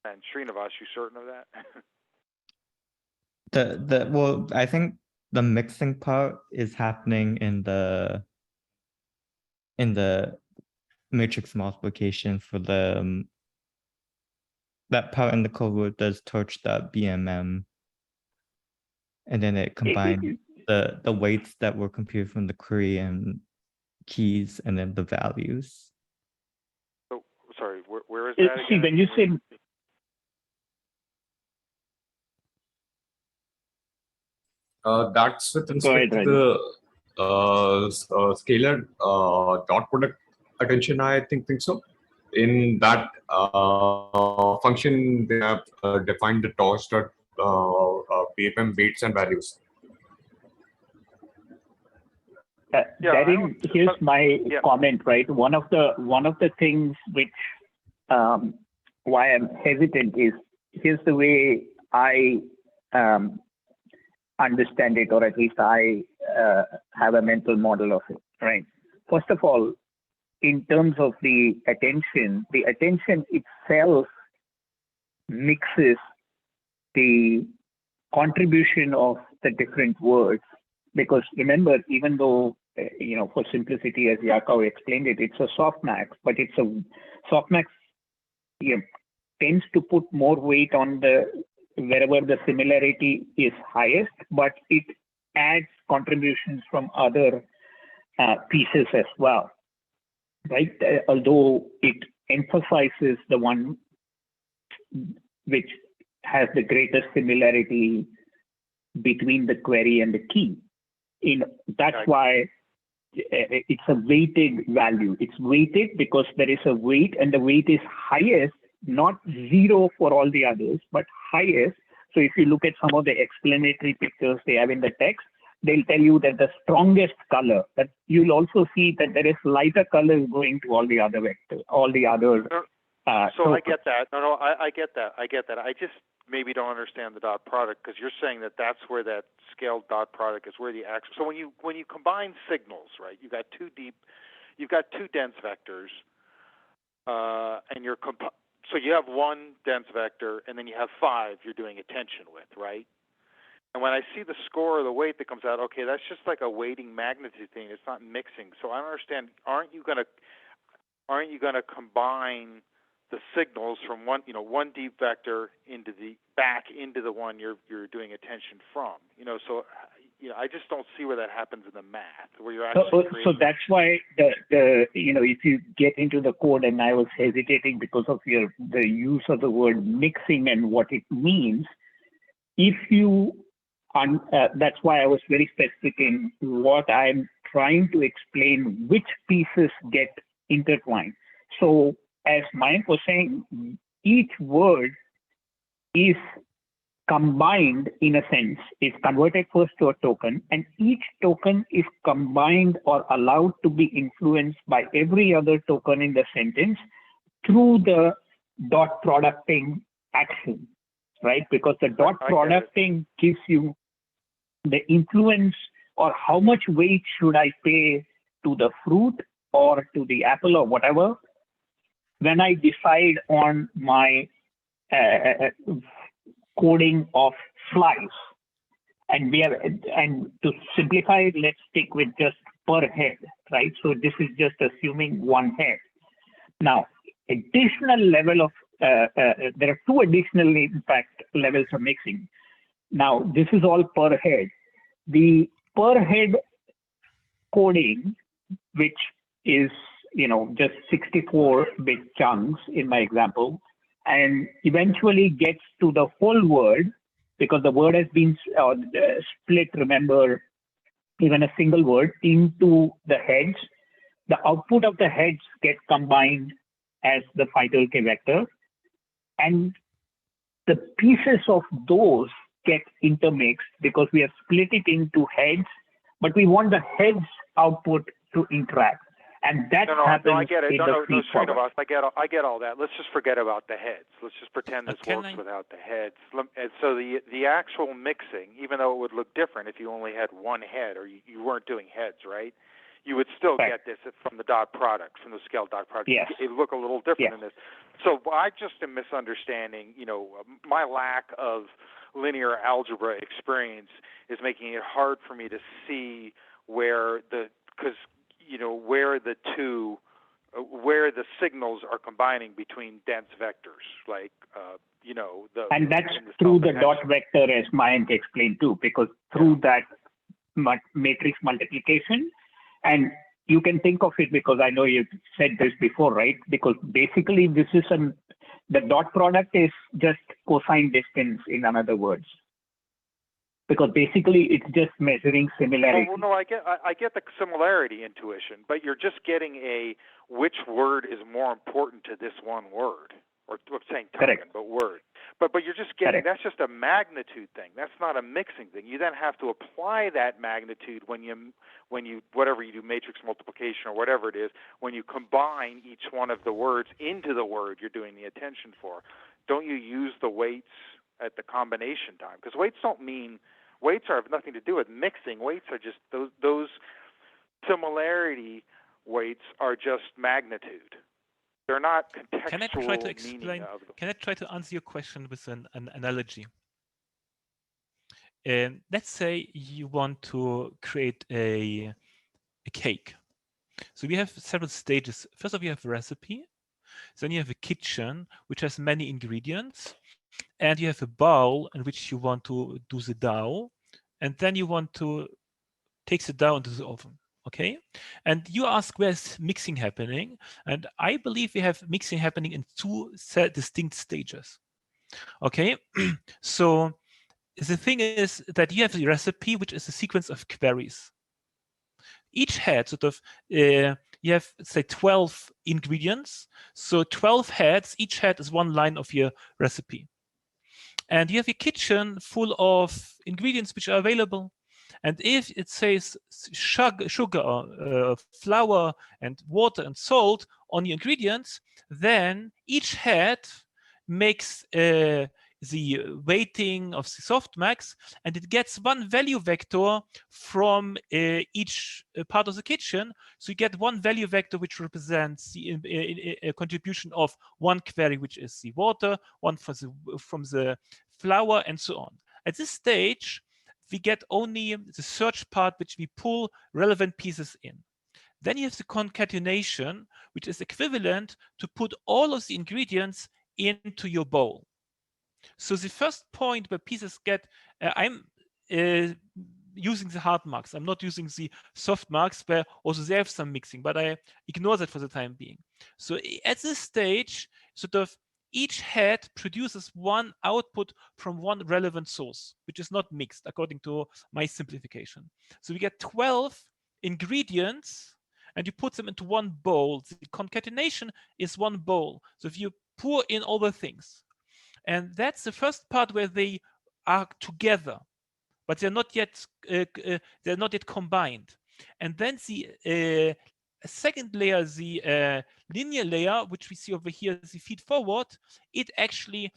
And Srinivas, you certain of that? Well, I think the mixing part is happening in the matrix multiplication for the that part in the code where it does torch.bmm, and then it combines the weights that were computed from the query and keys and then the values. So sorry, where is that See, again? when you say That's with respect to the scalar dot product attention. I think so. In that function, they have defined the torch dot BFM weights and values. Here's my comment, right? One of the things which why I'm hesitant is, here's the way I understand it, or at least I have a mental model of it, right? First of all, in terms of the attention itself mixes the contribution of the different words, because remember, even though for simplicity, as Yakov explained it, it's a softmax, but it's a softmax tends to put more weight on wherever the similarity is highest, but it adds contributions from other pieces as well, right? Although it emphasizes the one which has the greatest similarity between the query and the key. That's why it's a weighted value. It's weighted because there is a weight, and the weight is highest, not zero for all the others, but highest. So if you look at some of the explanatory pictures they have in the text, they'll tell you that the strongest color, that you'll also see that there is lighter colors going to all the other vectors, all the other. So I get that. No, I get that. I just maybe don't understand the dot product, because you're saying that that's where that scaled dot product is, where the actual. So when you combine signals, right? You've got two dense vectors, and so you have one dense vector, and then you have 5 you're doing attention with, right? And when I see the score or the weight that comes out, okay, that's just like a weighting magnitude thing. It's not mixing. So I don't understand. Aren't you gonna combine the signals from one deep vector into the one you're doing attention from? So I just don't see where that happens in the math, where you're actually so that's why if you get into the code, and I was hesitating because of the use of the word mixing and what it means. If you that's why I was very specific in what I'm trying to explain, which pieces get intertwined. So as Mayank was saying, each word is combined in a sense, is converted first to a token, and each token is combined or allowed to be influenced by every other token in the sentence through the dot producting action, right? Because the dot producting gives you the influence, or how much weight should I pay to the fruit or to the apple or whatever when I decide on my coding of flies. And to simplify it, let's stick with just per head, right? So this is just assuming one head. Now, additional level of, there are two additional, in fact, levels of mixing. Now, this is all per head. The per head coding, which is, just 64-bit chunks in my example, and eventually gets to the whole word, because the word has been split, remember, even a single word, into the heads. The output of the heads get combined as the final K vector, and the pieces of those get intermixed because we have split it into heads, but we want the heads output to interact. And that happens I get it. in the feedforward. I get all that. Let's just forget about the heads. Let's just pretend this works without the heads. And so the actual mixing, even though it would look different if you only had one head or you weren't doing heads, right? You would still get this from the dot product, from the scale dot product. Yes. It would look a little different in this. So I just am misunderstanding, my lack of linear algebra experience is making it hard for me to see where the signals are combining between dense vectors, like and that's through the dot vector, as Mayank explained too, because through that matrix multiplication, and you can think of it, because I know you said this before, right? Because basically this is the dot product is just cosine distance, in other words. Because basically it's just measuring similarity. Oh, no, I get the similarity intuition, but you're just getting which word is more important to this one word, or saying token, but word. But you're just getting, that's just a magnitude thing. That's not a mixing thing. You then have to apply that magnitude when you whatever you do, matrix multiplication or whatever it is, when you combine each one of the words into the word you're doing the attention for. Don't you use the weights at the combination time? Because weights have nothing to do with mixing. Weights are just those similarity weights are just magnitude. They're not contextual. Can I try to explain? Can I try to answer your question with an analogy? Let's say you want to create a cake. So we have several stages. First of all, you have a recipe. Then you have a kitchen, which has many ingredients. And you have a bowl in which you want to do the dough. And then you want to take the dough into the oven. Okay, and you ask where's mixing happening, and I believe we have mixing happening in two distinct stages. Okay, so the thing is that you have the recipe, which is a sequence of queries. Each head you have, say, 12 ingredients, so 12 heads. Each head is one line of your recipe, and you have a kitchen full of ingredients which are available. And if it says sugar, flour, and water and salt on the ingredients, then each head makes the weighting of the softmax, and it gets one value vector from each part of the kitchen. So you get one value vector which represents the contribution of one query, which is the water, one from the flour, and so on. At this stage, we get only the search part, which we pull relevant pieces in. Then you have the concatenation, which is equivalent to put all of the ingredients into your bowl. So the first point where pieces get, I'm using the hard marks. I'm not using the soft marks, where also they have some mixing, but I ignore that for the time being. So at this stage, each head produces one output from one relevant source, which is not mixed, according to my simplification. So we get 12 ingredients, and you put them into one bowl. The concatenation is one bowl. So if you pour in all the things, and that's the first part where they are together, but they're not yet combined. And then the second layer, the linear layer, which we see over here, the feed forward, it actually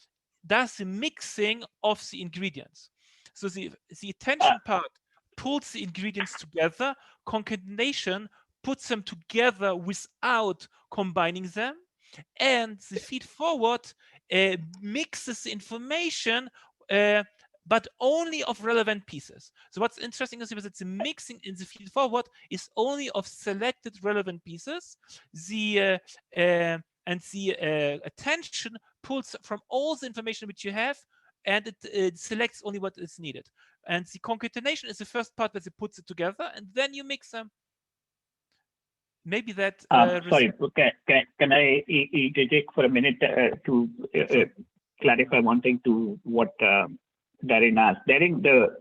does the mixing of the ingredients. So the attention part pulls the ingredients together. Concatenation puts them together without combining them. And the feed forward mixes the information but only of relevant pieces. So what's interesting is because it's a mixing in the feed forward is only of selected relevant pieces. The attention pulls from all the information which you have, and it selects only what is needed. And the concatenation is the first part that it puts it together, and then you mix them. Maybe that. Sorry, can I interject for a minute to clarify one thing to what Darren asked? Darren, the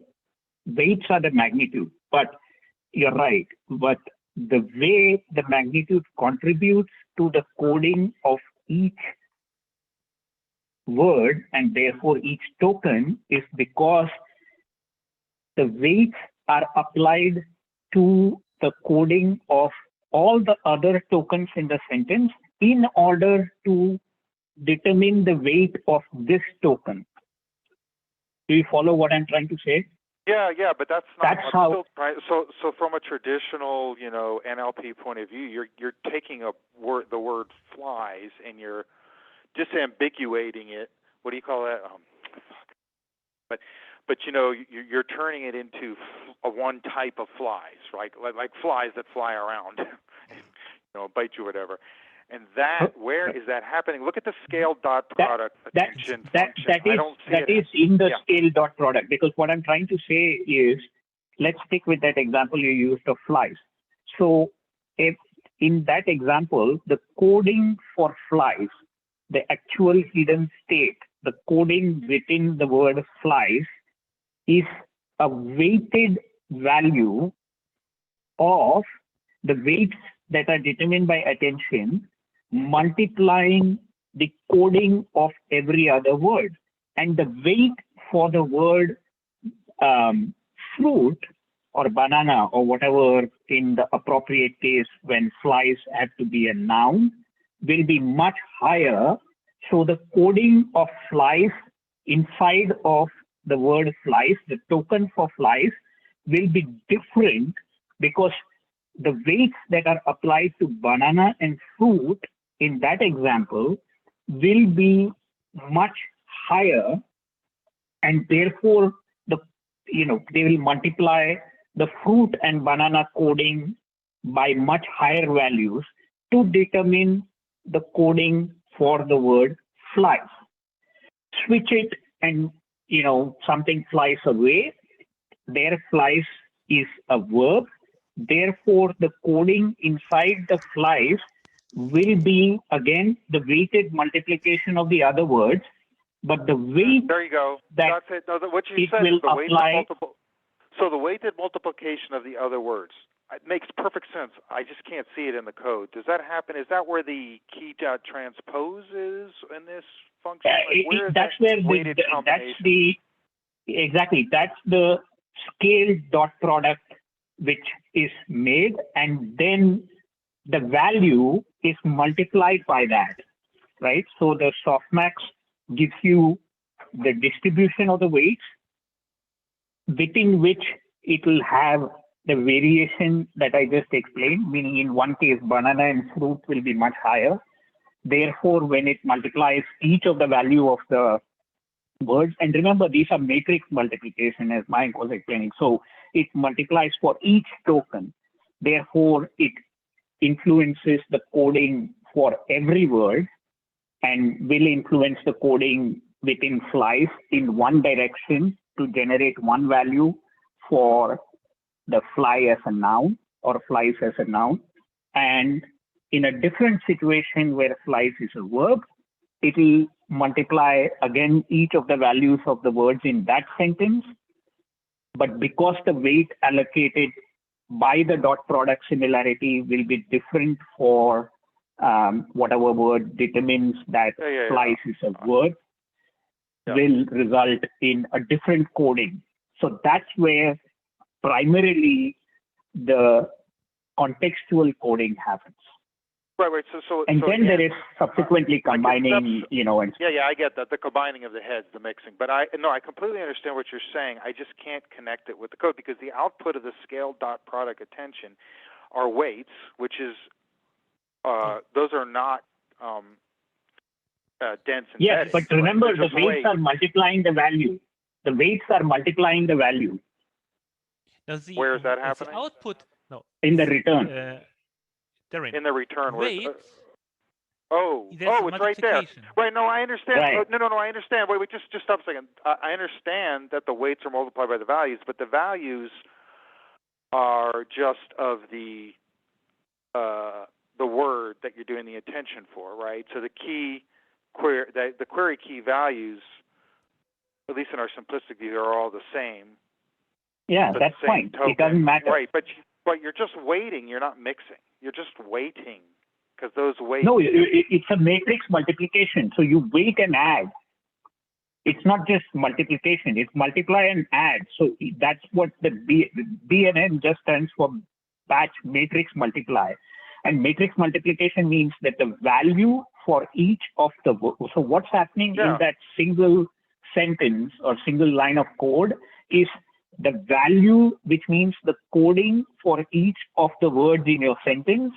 weights are the magnitude, but you're right. But the way the magnitude contributes to the coding of each word and therefore each token is because the weights are applied to the coding of all the other tokens in the sentence in order to determine the weight of this token. Do you follow what I'm trying to say? Yeah, but that's not. That's how. So from a traditional, NLP point of view, you're taking the word flies and you're disambiguating it. What do you call that? But you're turning it into one type of flies, right? Like flies that fly around, bite you, whatever. And where is that happening? Look at the scale dot product attention function. That is in the scale dot product, because what I'm trying to say is, let's stick with that example you used of flies. So if in that example, the coding for flies, the actual hidden state, the coding within the word flies is a weighted value of the weights that are determined by attention multiplying the coding of every other word. And the weight for the word fruit or banana or whatever in the appropriate case when flies have to be a noun will be much higher. So the coding of flies inside of the word flies, the token for flies, will be different because the weights that are applied to banana and fruit in that example will be much higher, and therefore they will multiply the fruit and banana coding by much higher values to determine the coding for the word flies. Switch it and something flies away. There flies is a verb. Therefore, the coding inside the flies will be, again, the weighted multiplication of the other words, but the weight there you go. That's it. No, what you said is the weighted so the weighted multiplication of the other words. It makes perfect sense. I just can't see it in the code. Does that happen? Is that where the key transpose is in this function? That's the scale dot product which is made, and then the value is multiplied by that, right? So the softmax gives you the distribution of the weights within which it will have the variation that I just explained, meaning in one case, banana and fruit will be much higher. Therefore, when it multiplies each of the value of the words, and remember, these are matrix multiplication as Mike was explaining. So it multiplies for each token. Therefore, it influences the coding for every word and will influence the coding within flies in one direction to generate one value for the fly as a noun or flies as a noun. And in a different situation where flies is a verb, it will multiply again each of the values of the words in that sentence. But because the weight allocated by the dot product similarity will be different for whatever word determines that flies is a verb, will result in a different coding. So that's where primarily the contextual coding happens. Right. And then there is subsequently combining, and I get that, the combining of the heads, the mixing. But I completely understand what you're saying. I just can't connect it with the code because the output of the scale dot product attention are weights, which is those are not dense and yes, but remember the weights are multiplying the value. The weights are multiplying the value Now the, Where is that the happening? output, no, in the return. Darren, In the return. weights, It's right there. multiplication. Right, no, I understand. Right. No, I understand. Wait, just stop a second. I understand that the weights are multiplied by the values, but the values are just of the word that you're doing the attention for, right? So the key query, the query key values, at least in our simplistic view, are all the same. Yeah, So that's the same fine. token. It doesn't matter. Right, but you're just waiting. You're not mixing. You're just waiting because those weights. No, it's a matrix multiplication. So you weight and add. It's not just multiplication. It's multiply and add. So that's what the BNN just stands for, batch matrix multiply. And matrix multiplication means that the value for each of the words. So what's happening in that single sentence or single line of code is the value, which means the coding for each of the words in your sentence,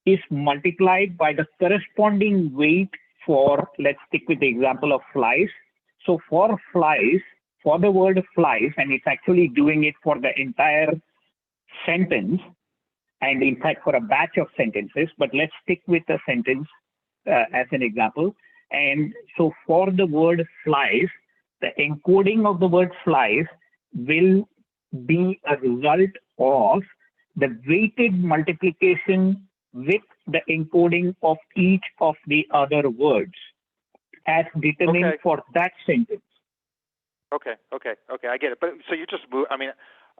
is multiplied by the corresponding weight for, let's stick with the example of flies. So for flies, for the word flies, and it's actually doing it for the entire sentence, and in fact for a batch of sentences, but let's stick with the sentence as an example. And so for the word flies, the encoding of the word flies will be a result of the weighted multiplication with the encoding of each of the other words as determined for that sentence. Okay, I get it. But so you just move. I mean,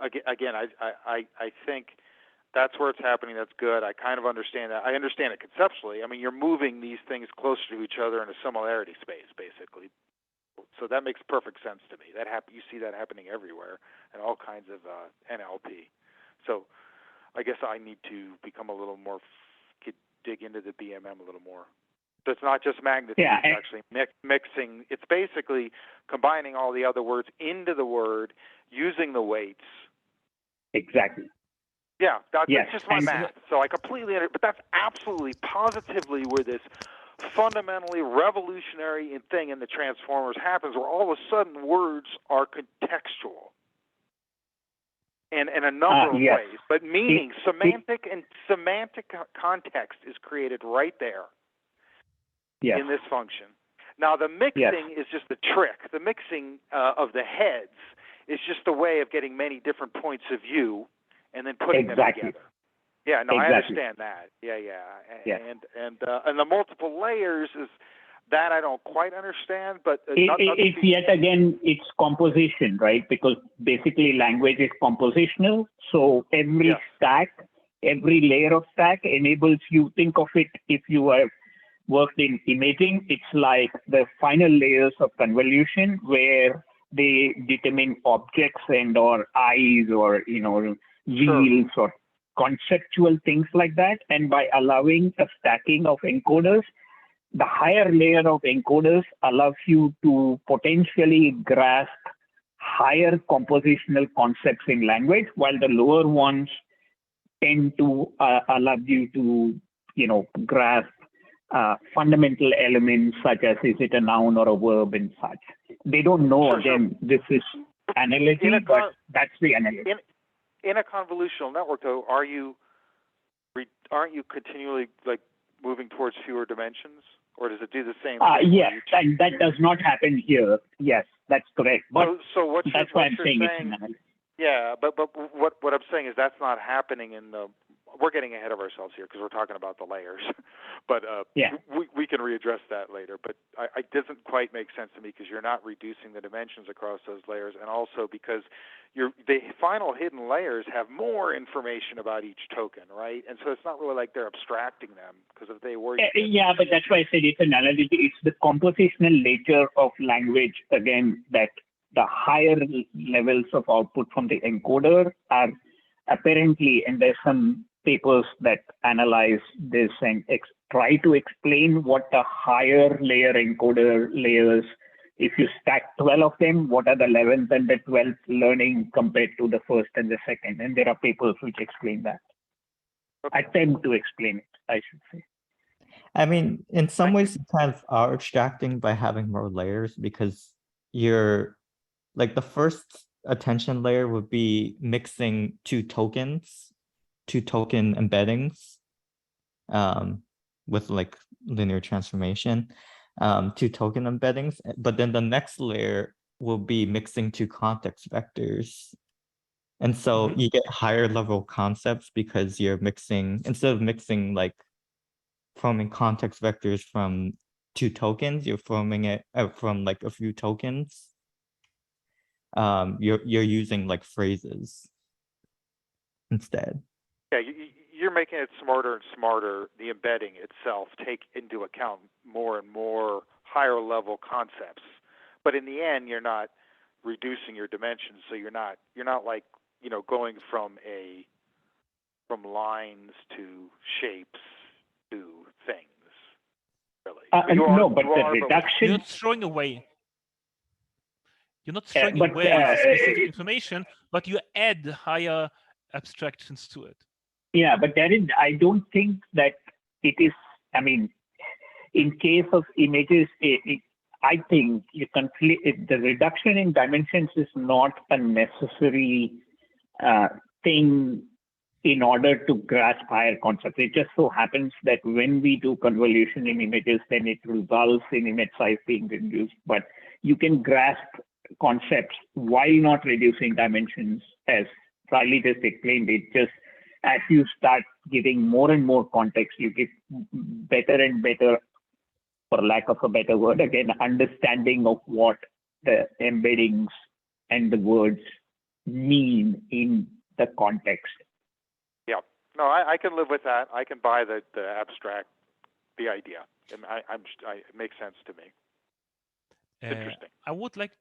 again, I think that's where it's happening. That's good. I kind of understand that. I understand it conceptually. I mean, you're moving these things closer to each other in a similarity space, basically. So that makes perfect sense to me. You see that happening everywhere in all kinds of NLP. So I guess I need to become a little more, dig into the BMM a little more. So it's not just magnitude, it's actually mixing. It's basically combining all the other words into the word using the weights. Exactly. Yeah, that's just my math. So I completely but that's absolutely, positively where this fundamentally revolutionary thing in the transformers happens, where all of a sudden words are contextual. And in a number of ways, but meaning, semantic context is created right there in this function. Now, the mixing is just the trick. The mixing of the heads is just a way of getting many different points of view and then putting them together. Yeah, no, I understand that. And the multiple layers is that I don't quite understand, but it's yet again, it's composition, right? Because basically language is compositional. So every stack, every layer of stack enables you, think of it, if you have worked in imaging, it's like the final layers of convolution where they determine objects and or eyes or, wheels or conceptual things like that. And by allowing a stacking of encoders, the higher layer of encoders allows you to potentially grasp higher compositional concepts in language, while the lower ones tend to allow you to, grasp fundamental elements such as is it a noun or a verb and such. They don't know, again, this is analogy, but that's the analogy. In a convolutional network, though, aren't you continually moving towards fewer dimensions, or does it do the same thing? Yes, and that does not happen here. Yes, that's correct. But so that's why I'm saying it's an analogy. Yeah, but what I'm saying is that's not happening in the. We're getting ahead of ourselves here because we're talking about the layers, but we can readdress that later. But it doesn't quite make sense to me because you're not reducing the dimensions across those layers, and also because the final hidden layers have more information about each token, right? And so it's not really like they're abstracting them, because if they were, yeah, but that's why I said it's an analogy. It's the compositional nature of language again that the higher levels of output from the encoder are apparently, and there's some papers that analyze this and try to explain what the higher layer encoder layers, if you stack 12 of them, what are the 11th and the 12th learning compared to the first and the second? And there are papers which explain that. Attempt to explain it, I should say. I mean, in some ways, you kind of are extracting by having more layers because you're like the first attention layer would be mixing two token embeddings with like linear transformation, two token embeddings. But then the next layer will be mixing two context vectors. And so you get higher level concepts because you're mixing, instead of mixing like forming context vectors from two tokens, you're forming it from like a few tokens. You're using like phrases instead. Yeah, you're making it smarter and smarter. The embedding itself take into account more and more higher level concepts. But in the end, you're not reducing your dimensions, so you're not like, you know, going from lines to shapes to things. Really, no, but the reduction. You're not throwing away. You're not throwing away the specific information, but you add higher abstractions to it. Yeah, but Darren, I don't think that it is. I mean, in case of images, I think the reduction in dimensions is not a necessary thing in order to grasp higher concepts. It just so happens that when we do convolution in images, then it results in image size being reduced. But you can grasp concepts while not reducing dimensions, as Riley just explained. It just, as you start giving more and more context, you get better and better, for lack of a better word, again, understanding of what the embeddings and the words mean in the context. Yeah, no, I can live with that. I can buy the abstract, the idea. And it makes sense to me. Interesting. I would like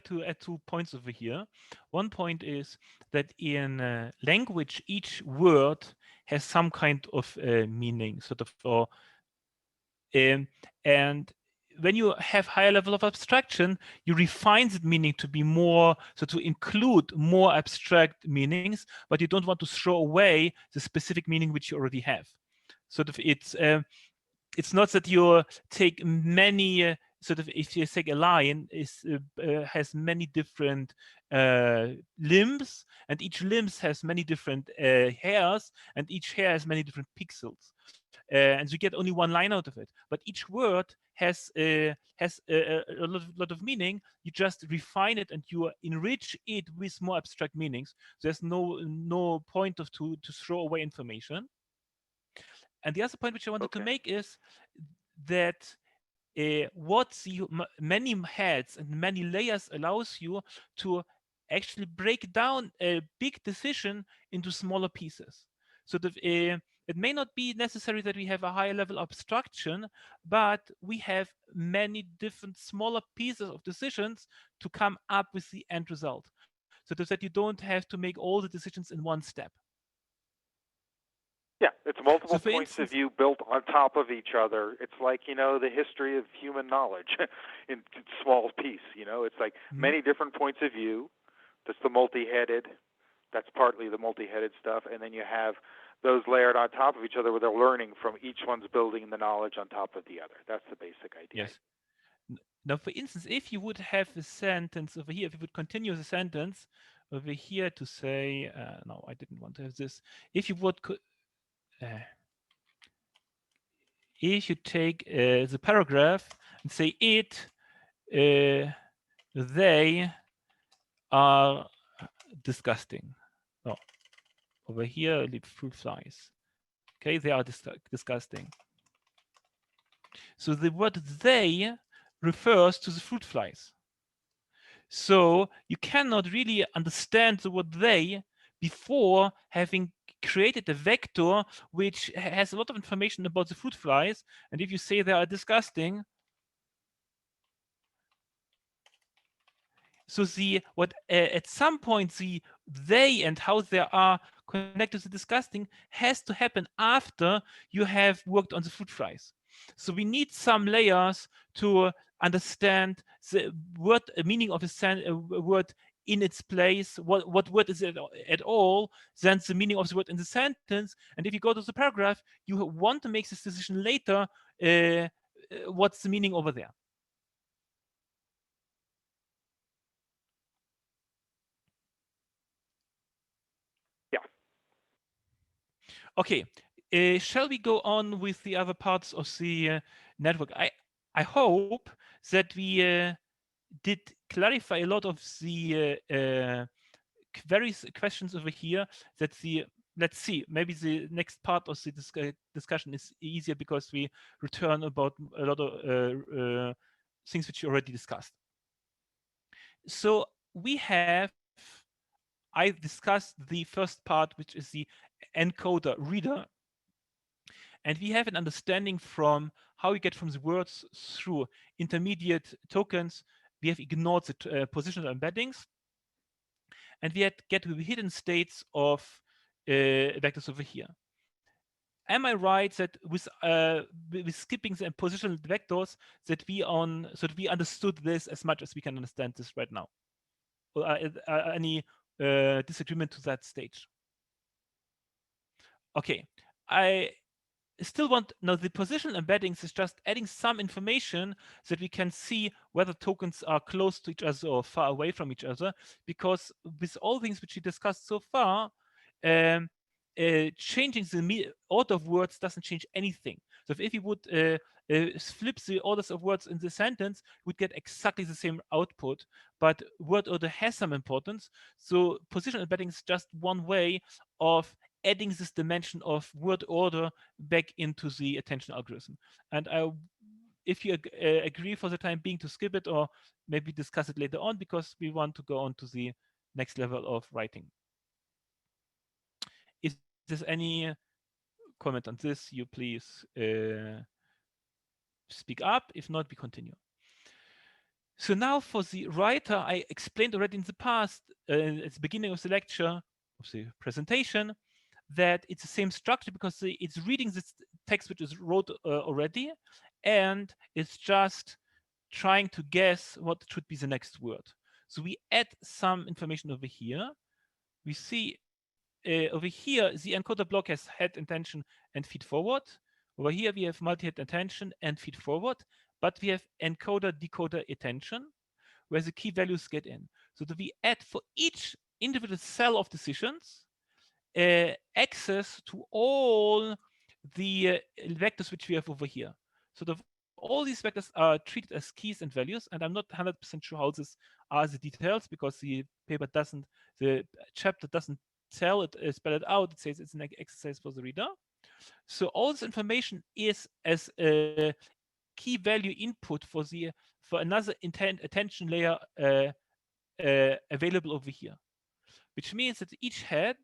to add 2 points over here. One point is that in language, each word has some kind of meaning, sort of, and when you have higher level of abstraction, you refine the meaning to be more, so to include more abstract meanings, but you don't want to throw away the specific meaning which you already have. Sort of, it's not that you take many. Sort of, if you take a line, has many different limbs, and each limb has many different hairs, and each hair has many different pixels, and you get only one line out of it. But each word has a lot of meaning. You just refine it and you enrich it with more abstract meanings. There's no point to throw away information. And the other point which I wanted to make is that what the many heads and many layers allows you to actually break down a big decision into smaller pieces. So that it may not be necessary that we have a higher level abstraction, but we have many different smaller pieces of decisions to come up with the end result. So that you don't have to make all the decisions in one step. Yeah, it's multiple points of view built on top of each other. It's like, you know, the history of human knowledge in small piece, you know. It's like many different points of view. That's the multi-headed. That's partly the multi-headed stuff. And then you have those layered on top of each other where they're learning from each one's building the knowledge on top of the other. That's the basic idea. Yes. Now, for instance, if you would have a sentence over here, if you would continue the sentence over here to say, no, I didn't want to have this. If you would... if you take the paragraph and say they are disgusting. Oh, over here, leave fruit flies. Okay, they are disgusting. So the word they refers to the fruit flies. So you cannot really understand the word they before having created a vector which has a lot of information about the fruit flies. And if you say they are disgusting, so at some point the they and how they are connected to disgusting has to happen after you have worked on the fruit flies. So we need some layers to understand the word meaning of a word in its place, what word is it at all, then the meaning of the word in the sentence. And if you go to the paragraph, you want to make this decision later, what's the meaning over there. Okay, shall we go on with the other parts of the network? I hope that we did clarify a lot of the various questions over here. That the let's see, maybe the next part of the discussion is easier because we return about a lot of things which you already discussed. So we have, I discussed the first part, which is the encoder reader. And we have an understanding from how we get from the words through intermediate tokens. We have ignored the positional embeddings. And we get to the hidden states of vectors over here. Am I right that with skipping the positional vectors that we understood this as much as we can understand this right now? Or any disagreement to that stage? Okay, I still want, now the positional embeddings is just adding some information so that we can see whether tokens are close to each other or far away from each other, because with all things which we discussed so far, changing the order of words doesn't change anything. So if you would flip the orders of words in the sentence, we'd get exactly the same output, but word order has some importance. So positional embedding is just one way of adding this dimension of word order back into the attention algorithm. And if you agree for the time being to skip it, or maybe discuss it later on, because we want to go on to the next level of writing. If there's any comment on this, you please speak up. If not, we continue. So now for the writer, I explained already in the past, at the beginning of the lecture, of the presentation, that it's the same structure because it's reading this text which is wrote already, and it's just trying to guess what should be the next word. So we add some information over here. We see over here, the encoder block has head intention and feed forward. Over here, we have multi-head intention and feed forward, but we have encoder decoder attention, where the key values get in. So that we add for each individual cell of decisions access to all the vectors which we have over here. So all these vectors are treated as keys and values, and I'm not 100% sure how this are the details because the chapter doesn't spell it out. It says it's an exercise for the reader. So all this information is as a key value input for another attention layer available over here, which means that each head,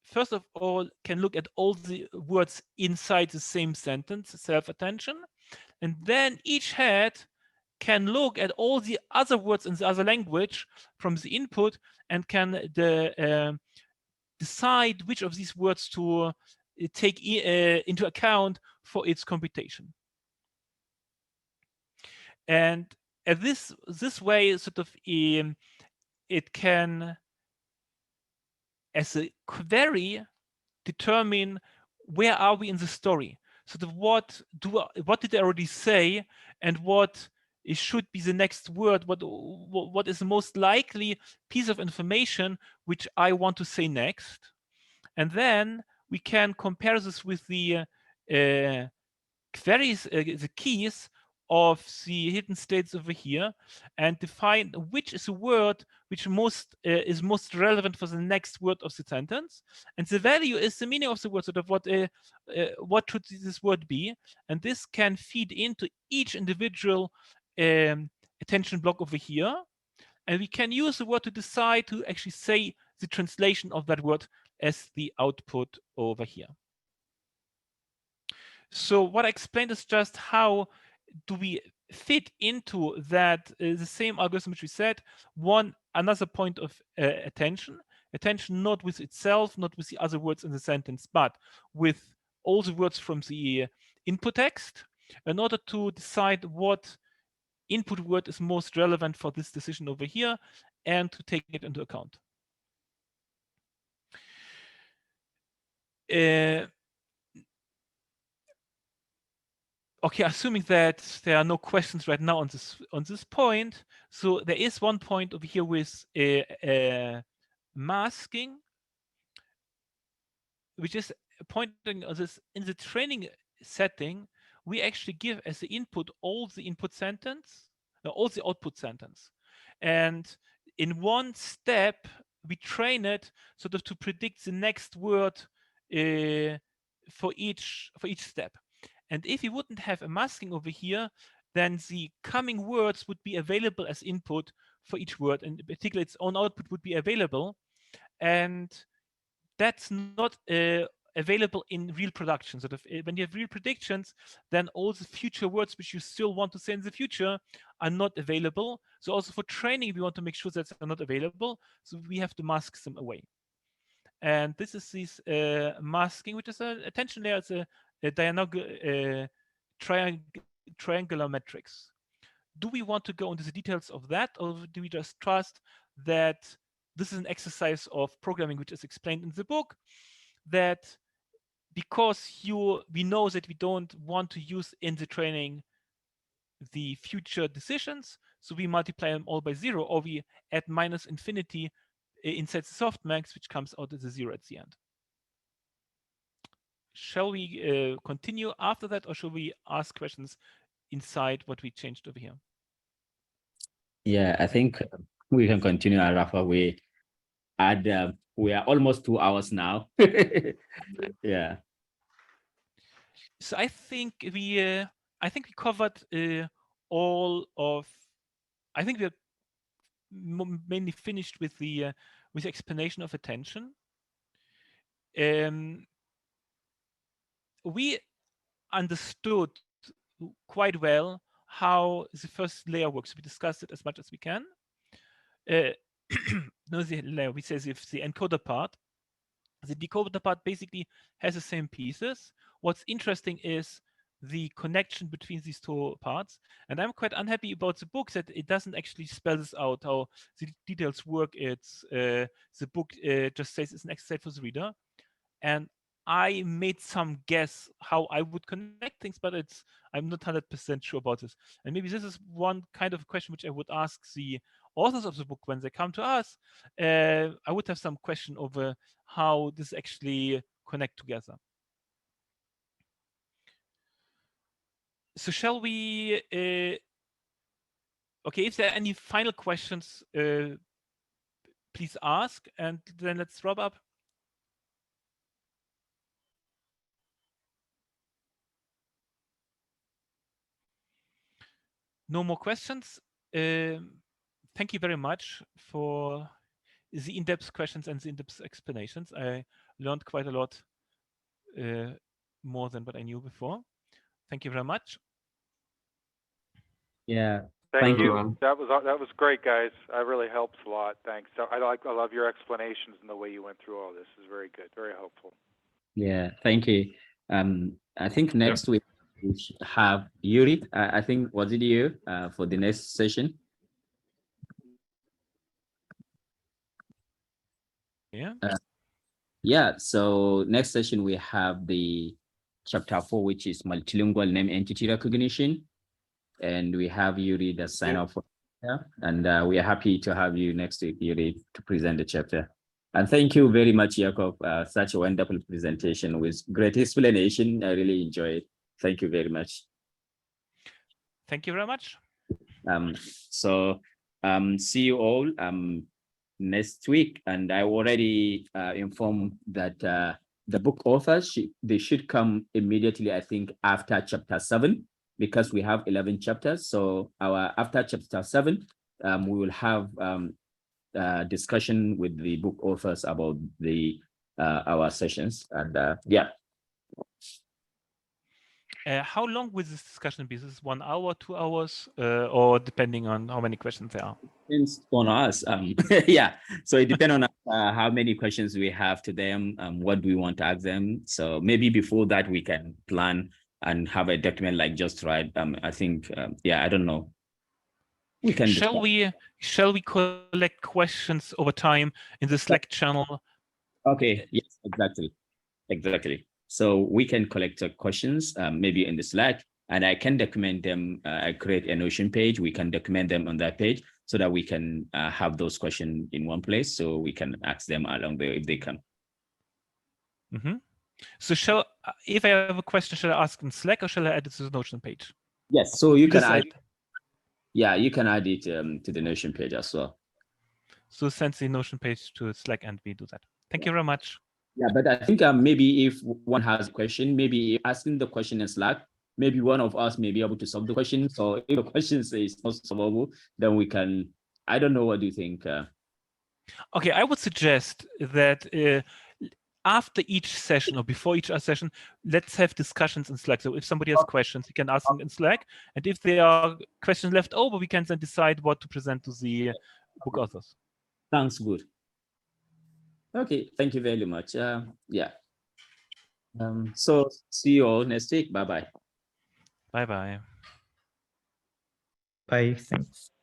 first of all, can look at all the words inside the same sentence, self-attention, and then each head can look at all the other words in the other language from the input and can decide which of these words to take into account for its computation. And this way, sort of, it can, as a query, determine where are we in the story. So what did I already say, and what should be the next word? What is the most likely piece of information which I want to say next? And then we can compare this with the queries, the keys of the hidden states over here, and define which is a word which is most relevant for the next word of the sentence, and the value is the meaning of the word, sort of what should this word be, and this can feed into each individual attention block over here, and we can use the word to decide to actually say the translation of that word as the output over here. So what I explained is just how do we fit into that the same algorithm which we said. Another point of attention not with itself, not with the other words in the sentence, but with all the words from the input text, in order to decide what input word is most relevant for this decision over here and to take it into account. Okay, assuming that there are no questions right now on this point, so there is one point over here with masking, which is pointing on this, in the training setting, we actually give as the input all the input sentence, all the output sentence. And in one step, we train it sort of to predict the next word for each step. And if we wouldn't have a masking over here, then the coming words would be available as input for each word, and in particular its own output would be available. And that's not available in real production. Sort of when you have real predictions, then all the future words which you still want to say in the future are not available. So also for training, we want to make sure that they're not available. So we have to mask them away. And this is this masking, which is a attention layer. It's a diagonal triangular matrix. Do we want to go into the details of that, or do we just trust that this is an exercise of programming which is explained in the book, that because we know that we don't want to use in the training the future decisions, so we multiply them all by 0, or we add minus infinity inside the softmax, which comes out as a 0 at the end. Shall we continue after that, or shall we ask questions inside what we changed over here? Yeah, I think we can continue, Rafa. We are almost 2 hours now. Yeah. So I think we covered all of. I think we are mainly finished with the explanation of attention. We understood quite well how the first layer works. We discussed it as much as we can. No, the layer, we say if the encoder part, the decoder part basically has the same pieces. What's interesting is the connection between these two parts. And I'm quite unhappy about the book that it doesn't actually spell this out, how the details work. It's the book just says it's an exercise for the reader. And I made some guess how I would connect things, but I'm not 100% sure about this. And maybe this is one kind of question which I would ask the authors of the book when they come to us. I would have some question over how this actually connect together. So shall we, okay, if there are any final questions, please ask, and then let's wrap up. No more questions. Thank you very much for the in-depth questions and the in-depth explanations. I learned quite a lot more than what I knew before. Thank you very much. Yeah. Thank you. everyone. That was great, guys. That really helps a lot. Thanks. So I love your explanations and the way you went through all this. Is very good, very helpful. Yeah. Thank you. I think next week we should have Yuri. I think, was it you for the next session? Yeah. Yeah. So next session we have the chapter 4, which is multilingual name entity recognition, and we have Yuri that sign up for. Yeah, and we are happy to have you next week, Yuri, to present the chapter. And thank you very much, Jakob. Such a wonderful presentation with great explanation. I really enjoyed it. Thank you very much. Thank you very much. So see you all next week. And I already informed that the book authors, they should come immediately, I think, after chapter 7, because we have 11 chapters. So after chapter 7, we will have discussion with the book authors about our sessions. And yeah. How long will this discussion be? Is this 1 hour, 2 hours, or depending on how many questions there are? Depends on us. Yeah, so it depends on how many questions we have to them, what do we want to ask them. So maybe before that we can plan and have a document like just right. I think, yeah, I don't know. We can. Shall we collect questions over time in the Slack channel? Okay. Yes, exactly. So we can collect questions maybe in the Slack, and I can document them. I create a Notion page. We can document them on that page so that we can have those questions in one place, so we can ask them along there if they come. Mm-hmm. So if I have a question, shall I ask in Slack or shall I add it to the Notion page? Yes, so you can Just add. Yeah, you can add it to the Notion page as well. So send the Notion page to Slack and we do that. Thank you very much. Yeah, but I think maybe if one has a question, maybe asking the question in Slack, maybe one of us may be able to solve the question. So if the question is not solvable, then we can, I don't know, what do you think? Okay, I would suggest that after each session or before each session, let's have discussions in Slack. So if somebody has questions, you can ask them in Slack. And if there are questions left over, we can then decide what to present to the book authors. Sounds good. Okay, thank you very much. Yeah. So see you all next week. Bye-bye. Bye-bye. Bye. Thanks.